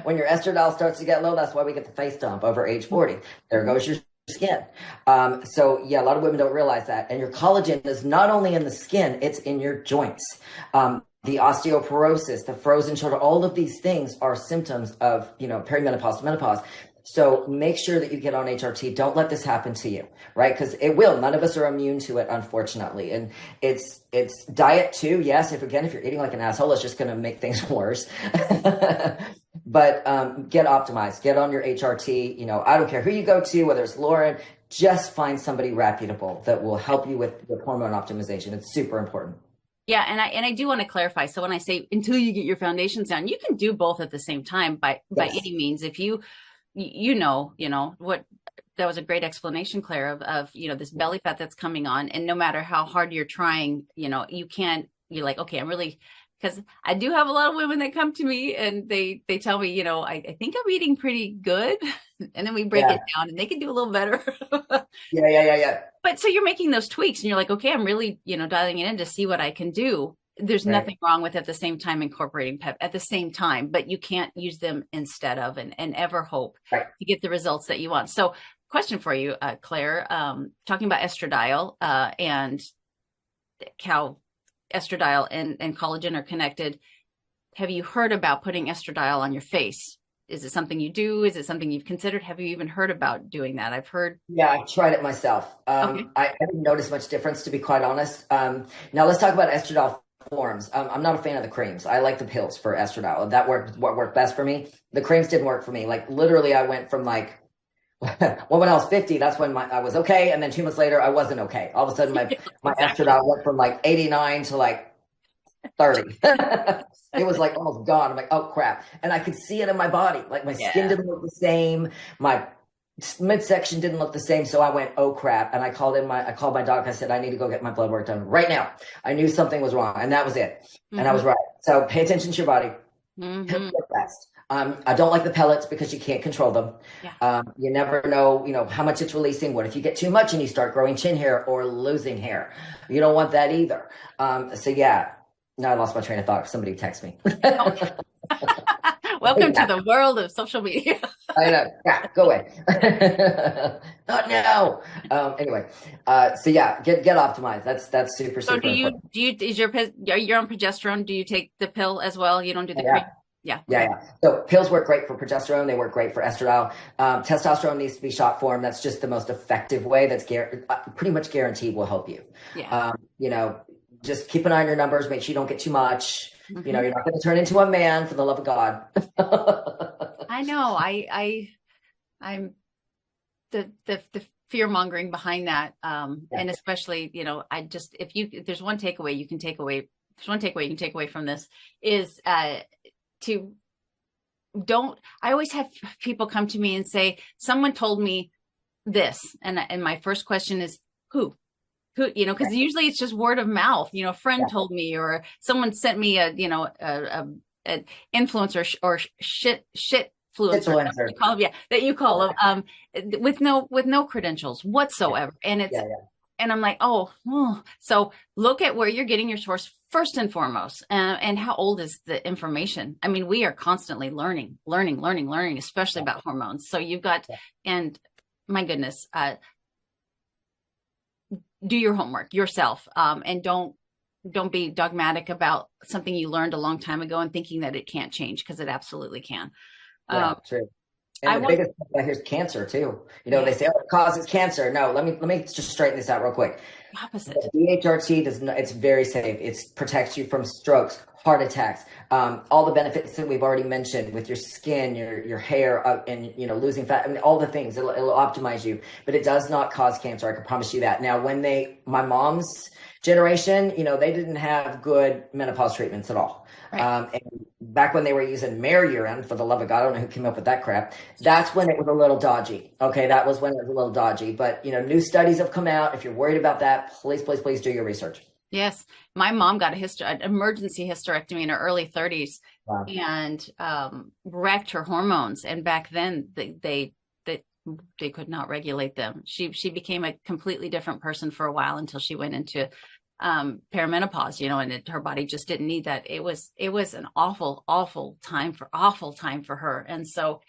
When your estradiol starts to get low, that's why we get the face dump over age 40. There goes your skin. A lot of women don't realize that. And your collagen is not only in the skin, it's in your joints. The osteoporosis, the frozen shoulder, all of these things are symptoms of, perimenopause to menopause. So make sure that you get on HRT. Don't let this happen to you, right? Because it will. None of us are immune to it, unfortunately. And it's diet too. Yes, if you're eating like an asshole, it's just going to make things worse. But get optimized. Get on your HRT. I don't care who you go to, whether it's Lauren. Just find somebody reputable that will help you with hormone optimization. It's super important. Yeah. And I do want to clarify. So when I say until you get your foundations down, you can do both at the same time by any means. If you what that was a great explanation, Claire, of, you know, this belly fat that's coming on, and no matter how hard you're trying, you know, you're like, okay, I'm really, because I do have a lot of women that come to me and they tell me, you know, I think I'm eating pretty good. And then we break it down and they can do a little better. Yeah. But so you're making those tweaks and you're like, okay, I'm really, you know, dialing it in to see what I can do. There's nothing wrong with at the same time incorporating PEP at the same time, but you can't use them instead of and ever hope to get the results that you want. So question for you, Claire, talking about estradiol and how estradiol and collagen are connected. Have you heard about putting estradiol on your face? Is it something you do? Is it something you've considered? Have you even heard about doing that? I've heard. Yeah, I tried it myself. I didn't notice much difference, to be quite honest. Now let's talk about estradiol forms. I'm not a fan of the creams. I like the pills for estradiol. That what worked best for me. The creams didn't work for me. Like literally I went from like, well, when I was 50, that's when I was okay. And then 2 months later, I wasn't okay. All of a sudden my estradiol went from like 89 to like 30. It was like almost gone. I'm like, oh crap. And I could see it in my body. Like my skin didn't look the same. My midsection didn't look the same. So I went, oh crap. And I called my doctor. I said, I need to go get my blood work done right now. I knew something was wrong. And that was it. And I was right. So pay attention to your body. Best. I don't like the pellets because you can't control them. You never know, you know, how much it's releasing. What if you get too much and you start growing chin hair or losing hair? You don't want that either. So yeah. Now I lost my train of thought. Somebody text me. Welcome to the world of social media. I know. Yeah, go away. Not now. Anyway, so yeah, get optimized. That's super. So super important. you're on progesterone? Do you take the pill as well? You don't do the cream? Yeah. So pills work great for progesterone. They work great for estradiol. Testosterone needs to be shot form. That's just the most effective way. That's pretty much guaranteed will help you. You know, just keep an eye on your numbers. Make sure you don't get too much. You know, you're not going to turn into a man, for the love of God. I know. I'm the fear mongering behind that. And especially, you know, if there's one takeaway you can take away from this is, I always have people come to me and say, someone told me this. And my first question is, who, you know, because usually it's just word of mouth, you know, a friend told me, or someone sent me an influencer or shit influencer that you call them, with no credentials whatsoever. And it's, and I'm like, so look at where you're getting your source first and foremost. And how old is the information? I mean, we are constantly learning, especially about hormones. So you've got, and my goodness, do your homework yourself, and don't be dogmatic about something you learned a long time ago and thinking that it can't change, because it absolutely can. True. And the biggest thing I hear is cancer too. You know, they say, oh, it causes cancer. No, let me just straighten this out real quick. Opposite. The DHRT does not, it's very safe. It protects you from strokes, heart attacks, all the benefits that we've already mentioned with your skin, your hair, and, you know, losing fat, I mean, all the things. It'll optimize you, but it does not cause cancer. I can promise you that. Now, my mom's generation, you know, they didn't have good menopause treatments at all. And back when they were using mare urine, for the love of God, I don't know who came up with that crap. That's when it was a little dodgy. Okay, that was when it was a little dodgy. But, you know, new studies have come out. If you're worried about that, please do your research. Yes. My mom got an emergency hysterectomy in her early 30s and wrecked her hormones. And back then they could not regulate them. She became a completely different person for a while until she went into perimenopause, you know, and her body just didn't need that. It was an awful time for her. And so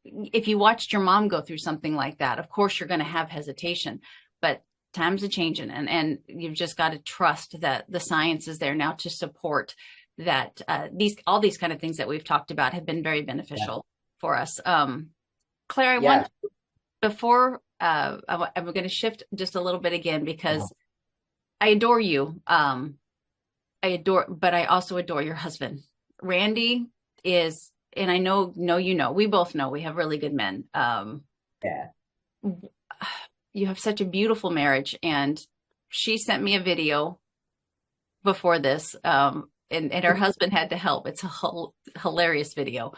if you watched your mom go through something like that, of course you're going to have hesitation, but times are changing, and you've just got to trust that the science is there now to support that. All these kind of things that we've talked about have been very beneficial for us. Claire, I want, before I'm going to shift just a little bit again, because I adore you. But I also adore your husband. Randy is, and I know you know, we both know we have really good men. You have such a beautiful marriage, and she sent me a video before this, and her husband had to help. It's a hilarious video.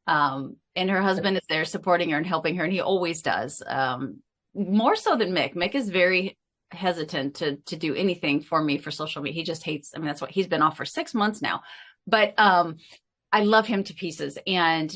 And her husband is there supporting her and helping her, and he always does. More so than Mick. Mick is very hesitant to do anything for me for social media. He just hates, I mean, that's what he's been off for 6 months now. But I love him to pieces. And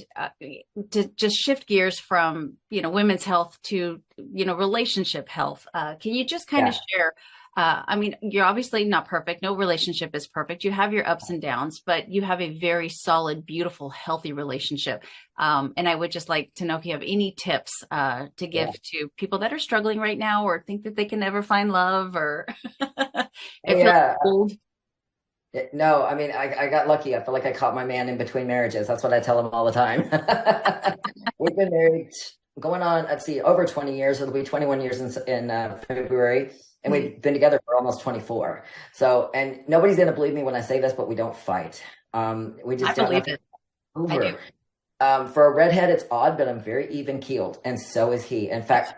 to just shift gears from, women's health to, relationship health. Can you just kind of share, I mean, you're obviously not perfect. No relationship is perfect. You have your ups and downs, but you have a very solid, beautiful, healthy relationship. And I would just like to know if you have any tips to give to people that are struggling right now or think that they can never find love or it feels old. No, I mean, I got lucky. I feel like I caught my man in between marriages. That's what I tell him all the time. We've been married going on, let's see, over 20 years. It'll be 21 years in February. And we've been together for almost 24. So, and nobody's going to believe me when I say this, but we don't fight. We just don't believe it. Over. I do. For a redhead, it's odd, but I'm very even keeled. And so is he. In fact,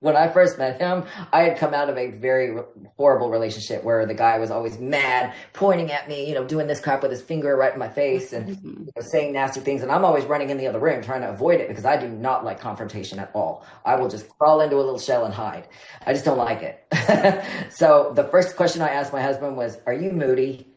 when I first met him, I had come out of a very horrible relationship where the guy was always mad, pointing at me, doing this crap with his finger right in my face and saying nasty things. And I'm always running in the other room trying to avoid it because I do not like confrontation at all. I will just crawl into a little shell and hide. I just don't like it. So the first question I asked my husband was, "Are you moody?"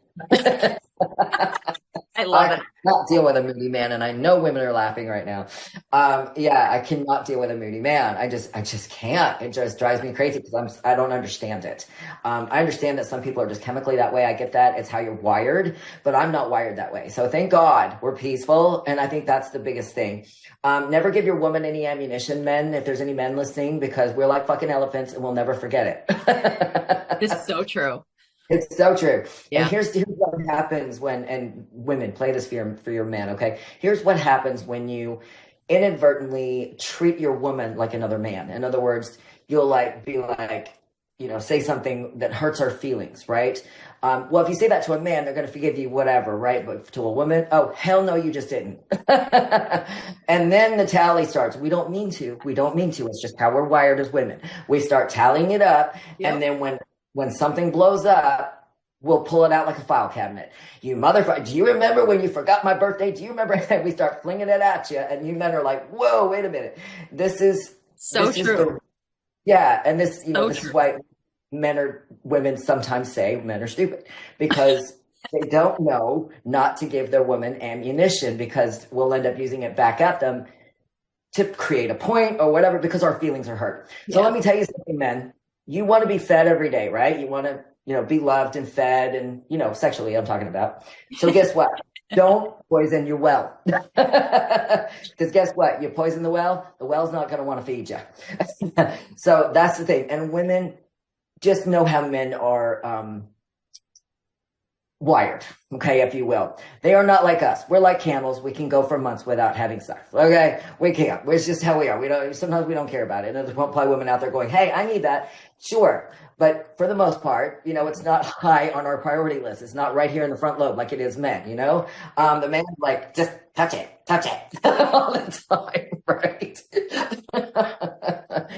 I love it. I cannot deal with a moody man, and I know women are laughing right now. I cannot deal with a moody man. I just can't. It just drives me crazy because I don't understand it. I understand that some people are just chemically that way. I get that. It's how you're wired, but I'm not wired that way. So thank God we're peaceful, and I think that's the biggest thing. Never give your woman any ammunition, men, if there's any men listening, because we're like fucking elephants and we'll never forget it. This is so true. It's so true. Yeah. And here's what happens when, and women, play this for your man, okay? Here's what happens when you inadvertently treat your woman like another man. In other words, you'll say something that hurts her feelings, right? Well, if you say that to a man, they're going to forgive you, whatever, right? But to a woman, oh, hell no, you just didn't. And then the tally starts. We don't mean to. It's just how we're wired as women. We start tallying it up. Yep. And then when something blows up, we'll pull it out like a file cabinet. You motherfucker, do you remember when you forgot my birthday? Do you remember? We start flinging it at you, and you men are like, whoa, wait a minute. This is true. And this is why women sometimes say men are stupid, because they don't know not to give their woman ammunition, because we'll end up using it back at them to create a point or whatever, because our feelings are hurt. So let me tell you something, men. You want to be fed every day, right? You want to, be loved and fed and, sexually I'm talking about. So guess what? Don't poison your well. Because guess what? You poison the well's not going to want to feed you. So that's the thing. And women, just know how men are wired, okay, if you will. They are not like us. We're like camels. We can go for months without having sex, okay? We can't. It's just how we are. Sometimes we don't care about it. And there's probably women out there going, hey, I need that. Sure. But for the most part, it's not high on our priority list. It's not right here in the front lobe like it is men, The man's like, just touch it all the time, right?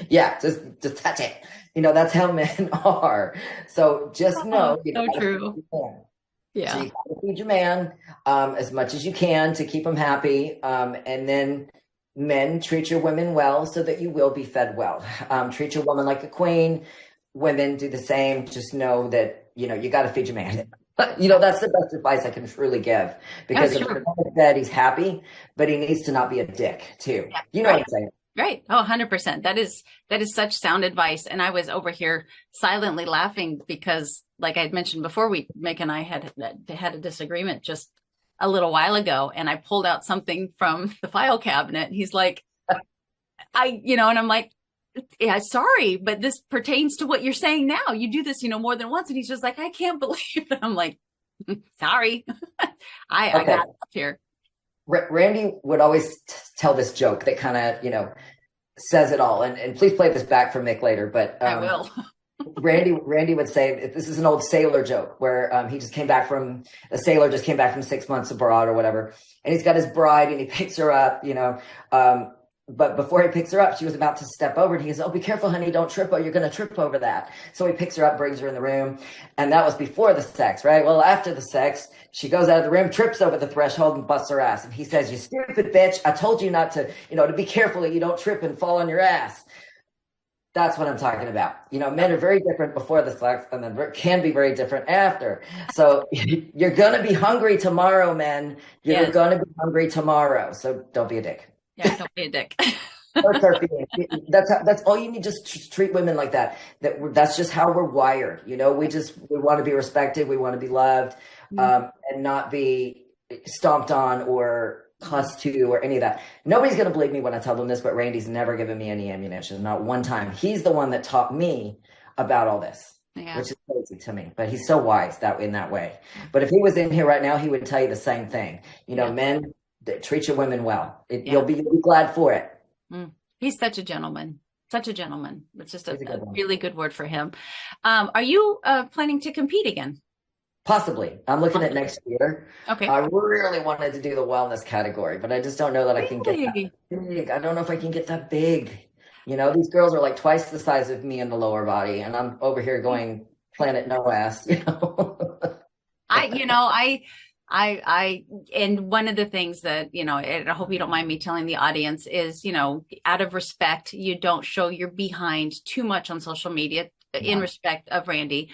Yeah, just touch it. That's how men are. So just know. So true. Yeah. So you gotta feed your man as much as you can to keep him happy. And then men, treat your women well so that you will be fed well. Treat your woman like a queen. Women do the same. Just know that, you got to feed your man. That's the best advice I can truly give, because if he's fed, he's happy, but he needs to not be a dick too. Yeah, you know what I'm saying? Right. Oh, 100%. That is such sound advice. And I was over here silently laughing because, like I had mentioned before, Mick and I had a disagreement just a little while ago, and I pulled out something from the file cabinet. He's like, and I'm like, yeah, sorry, but this pertains to what you're saying now. You do this, more than once. And he's just like, I can't believe it. I'm like, sorry. I got up here. Randy would always tell this joke that kind of, says it all. And please play this back for Mick later. But I will. Randy would say, this is an old sailor joke where a sailor just came back from 6 months abroad or whatever. And he's got his bride and he picks her up, but before he picks her up, she was about to step over and he goes, oh, be careful, honey, don't trip. Oh, you're going to trip over that. So he picks her up, brings her in the room. And that was before the sex, right? Well, after the sex, she goes out of the room, trips over the threshold and busts her ass. And he says, you stupid bitch. I told you not to, to be careful that you don't trip and fall on your ass. That's what I'm talking about. Men are very different before the sex and then can be very different after. So you're going to be hungry tomorrow, men. You're going to be hungry tomorrow. So don't be a dick. Yeah, don't be a dick. That's all you need. Just treat women like that. That's just how we're wired. We want to be respected. We want to be loved, and not be stomped on or cussed to or any of that. Nobody's going to believe me when I tell them this, but Randy's never given me any ammunition, not one time. He's the one that taught me about all this, which is crazy to me, but he's so wise in that way. But if he was in here right now, he would tell you the same thing. Men, treat your women well. You'll be glad for it. He's such a gentleman. Such a gentleman. It's just a really good word for him. Are you planning to compete again? Possibly. I'm looking at next year. Okay. I really wanted to do the wellness category, but I just don't know that I can get that big. I don't know if I can get that big. These girls are like twice the size of me in the lower body, and I'm over here going planet no ass. And one of the things that, and I hope you don't mind me telling the audience is, out of respect, you don't show your behind too much on social media in respect of Randy.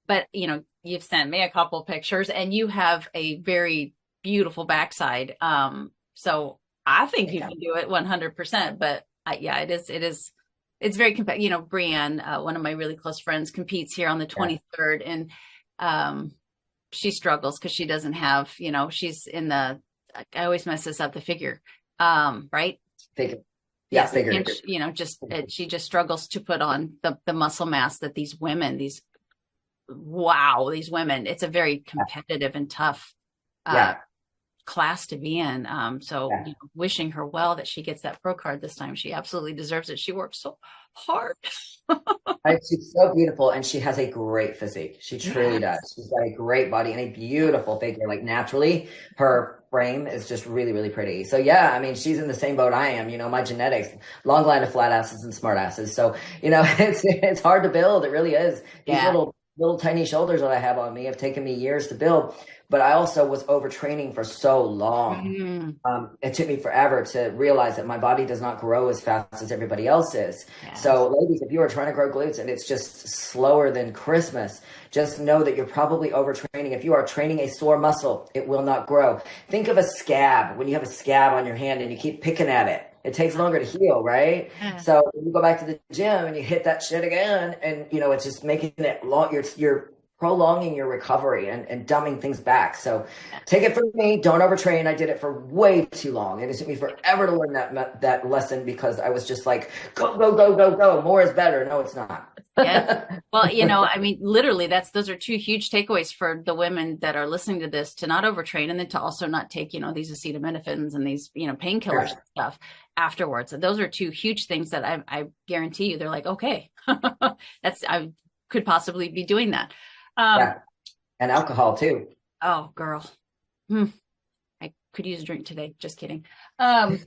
But, you've sent me a couple pictures and you have a very beautiful backside. So I think you can do it 100%, but it's very competitive. Brienne, one of my really close friends, competes here on the 23rd and, she struggles because she doesn't have, she's in I always mess this up, the figure, right? Figure. Yeah, figure. And, she just struggles to put on the muscle mass that these women, it's a very competitive and tough class to be in. Wishing her well that she gets that pro card this time. She absolutely deserves it. She works so hard. She's so beautiful, and she has a great physique. She truly does. She's got a great body and a beautiful figure. Like, naturally, her frame is just really, really pretty. So she's in the same boat I am. My genetics, long line of flat asses and smart asses. So it's hard to build. It really is. These little tiny shoulders that I have on me have taken me years to build, but I also was overtraining for so long. It took me forever to realize that my body does not grow as fast as everybody else's. So ladies, if you are trying to grow glutes and it's just slower than Christmas, just know that you're probably overtraining. If you are training a sore muscle, it will not grow. Think of a scab. When you have a scab on your hand and you keep picking at it, it takes longer to heal, right? So when you go back to the gym and you hit that shit again, and it's just making it long. You're prolonging your recovery and dumbing things back. So take it from me. Don't overtrain. I did it for way too long. It took me forever to learn that lesson because I was just like, go, go, go, go, go. More is better. No, it's not. Well, literally those are two huge takeaways for the women that are listening to this, to not overtrain and then to also not take, these acetaminophen and these, painkillers and stuff afterwards. And those are two huge things that I guarantee you, they're like, okay, I could possibly be doing that. And alcohol too. Oh, girl. I could use a drink today. Just kidding. Will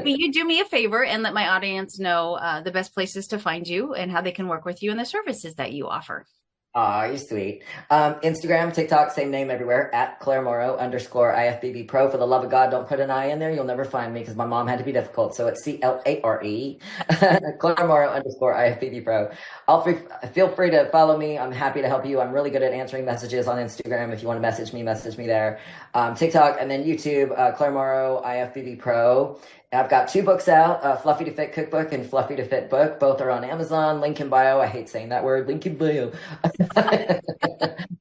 you do me a favor and let my audience know the best places to find you and how they can work with you and the services that you offer? Oh, you're sweet. Instagram, TikTok, same name everywhere, at Clare Morrow _IFBB Pro. For the love of God, don't put an I in there. You'll never find me because my mom had to be difficult. So it's CLARE, Clare Morrow _IFBB Pro. Feel free to follow me. I'm happy to help you. I'm really good at answering messages on Instagram. If you want to message me there. TikTok, and then YouTube, Clare Morrow IFBB Pro. I've got 2 books out, Fluffy to Fit Cookbook and Fluffy to Fit Book. Both are on Amazon. Link in bio. I hate saying that word. Link in bio.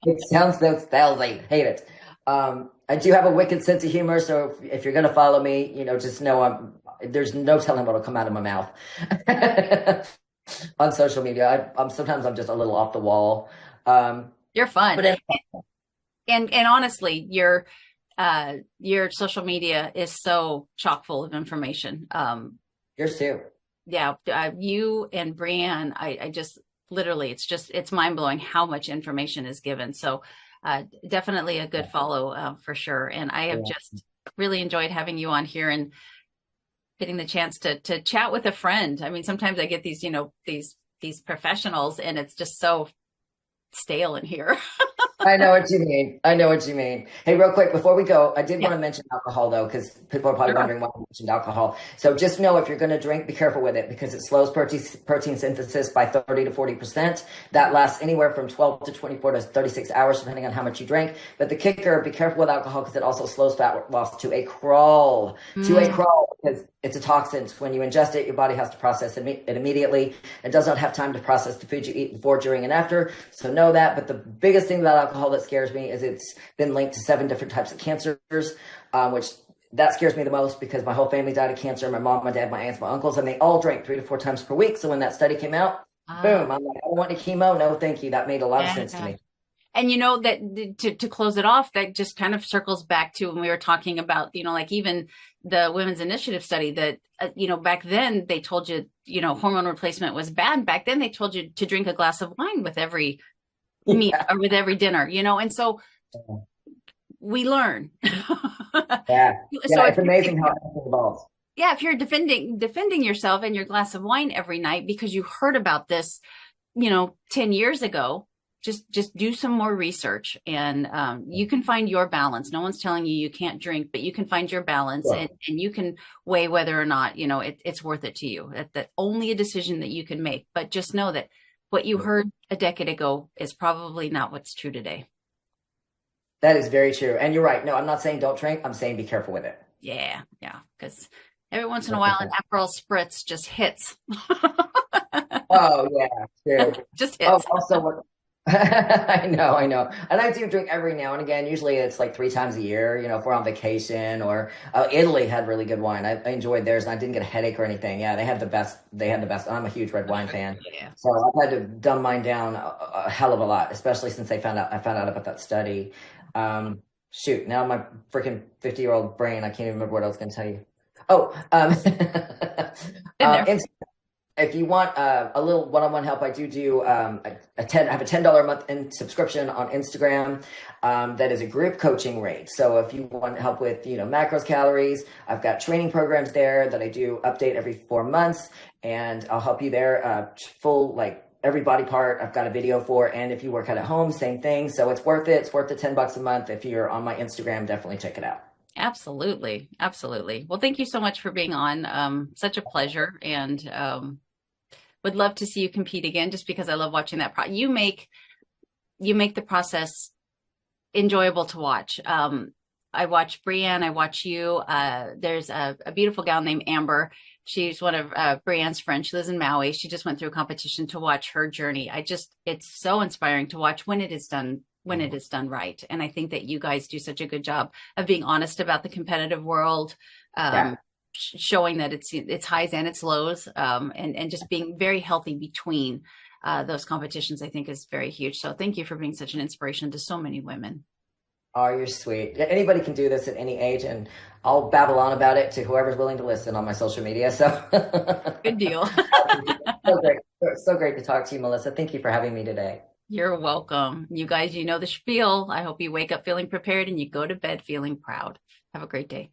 It sounds so salesy. Hate it. I do have a wicked sense of humor. So if you're going to follow me, just know there's no telling what'll come out of my mouth on social media. Sometimes I'm just a little off the wall. You're fun. And honestly, your social media is so chock full of information. Yours too. Yeah. You and Brienne, I just literally, it's mind blowing how much information is given. So definitely a good follow for sure. And I have just really enjoyed having you on here. And getting the chance to chat with a friend. I mean, sometimes I get these, you know, these professionals, and it's just so stale in here. I know what you mean. I know what you mean. Hey, real quick, before we go, I did want to mention alcohol, though, because people are probably wondering why I mentioned alcohol. So just know if you're going to drink, be careful with it, because it slows protein synthesis by 30 to 40%. That lasts anywhere from 12 to 24 to 36 hours, depending on how much you drink. But the kicker, be careful with alcohol, because it also slows fat loss to a crawl, because it's a toxin. When you ingest it, your body has to process it immediately. It does not have time to process the food you eat before, during, and after. So know that. But the biggest thing about alcohol that scares me is it's been linked to 7 different types of cancers, which that scares me the most, because my whole family died of cancer. My mom, my dad, my aunts, my uncles, and they all drank 3 to 4 times per week. So when that study came out, boom, I'm like, I don't want any chemo. No, thank you. That made a lot of sense to me. And you know, that to close it off, that just kind of circles back to when we were talking about, you know, like even the Women's Initiative study that, you know, back then they told you, you know, hormone replacement was bad. Back then they told you to drink a glass of wine with every meal or with every dinner, you know, and so we learn. So it's amazing how it evolves. Yeah, if you're defending yourself and your glass of wine every night because you heard about this, you know, 10 years ago, just do some more research, and you can find your balance. No one's telling you you can't drink, but you can find your balance, and you can weigh whether or not, you know, it's worth it to you. That's only a decision that you can make. But just know that what you heard a decade ago is probably not what's true today. That is very true. And you're right. No, I'm not saying don't drink. I'm saying be careful with it. Yeah. Because every once in a while, an Aperol spritz just hits. Oh, yeah. True. Just hits. Also, I know. And I do drink every now and again. Usually it's like 3 times a year, you know, if we're on vacation, or Italy had really good wine. I enjoyed theirs, and I didn't get a headache or anything. Yeah, they had the best. I'm a huge red wine fan. Yeah. So I've had to dumb mine down a hell of a lot, especially since I found out about that study. Shoot, now my freaking 50-year-old brain, I can't even remember what I was going to tell you. If you want a little one-on-one help, I do I have a $10 a month subscription on Instagram that is a group coaching rate. So if you want help with, you know, macros, calories, I've got training programs there that I do update every 4 months, and I'll help you there. Full, like, every body part I've got a video for, and if you work out at home, same thing. So it's worth it. It's worth the $10 a month. If you're on my Instagram, definitely check it out. Absolutely. Well, thank you so much for being on. Such a pleasure, and would love to see you compete again, just because I love watching that. You make the process enjoyable to watch. I watch Brianne. I watch you. There's a beautiful gal named Amber. She's one of Brianne's friends. She lives in Maui. She just went through a competition to watch her journey. It's so inspiring to watch when it is done right. And I think that you guys do such a good job of being honest about the competitive world. Showing that it's highs and its lows, and just being very healthy between those competitions, I think is very huge. So thank you for being such an inspiration to so many women. Oh, you're sweet. Anybody can do this at any age, and I'll babble on about it to whoever's willing to listen on my social media. So good deal. So great to talk to you, Melissa. Thank you for having me today. You're welcome. You guys, you know the spiel. I hope you wake up feeling prepared and you go to bed feeling proud. Have a great day.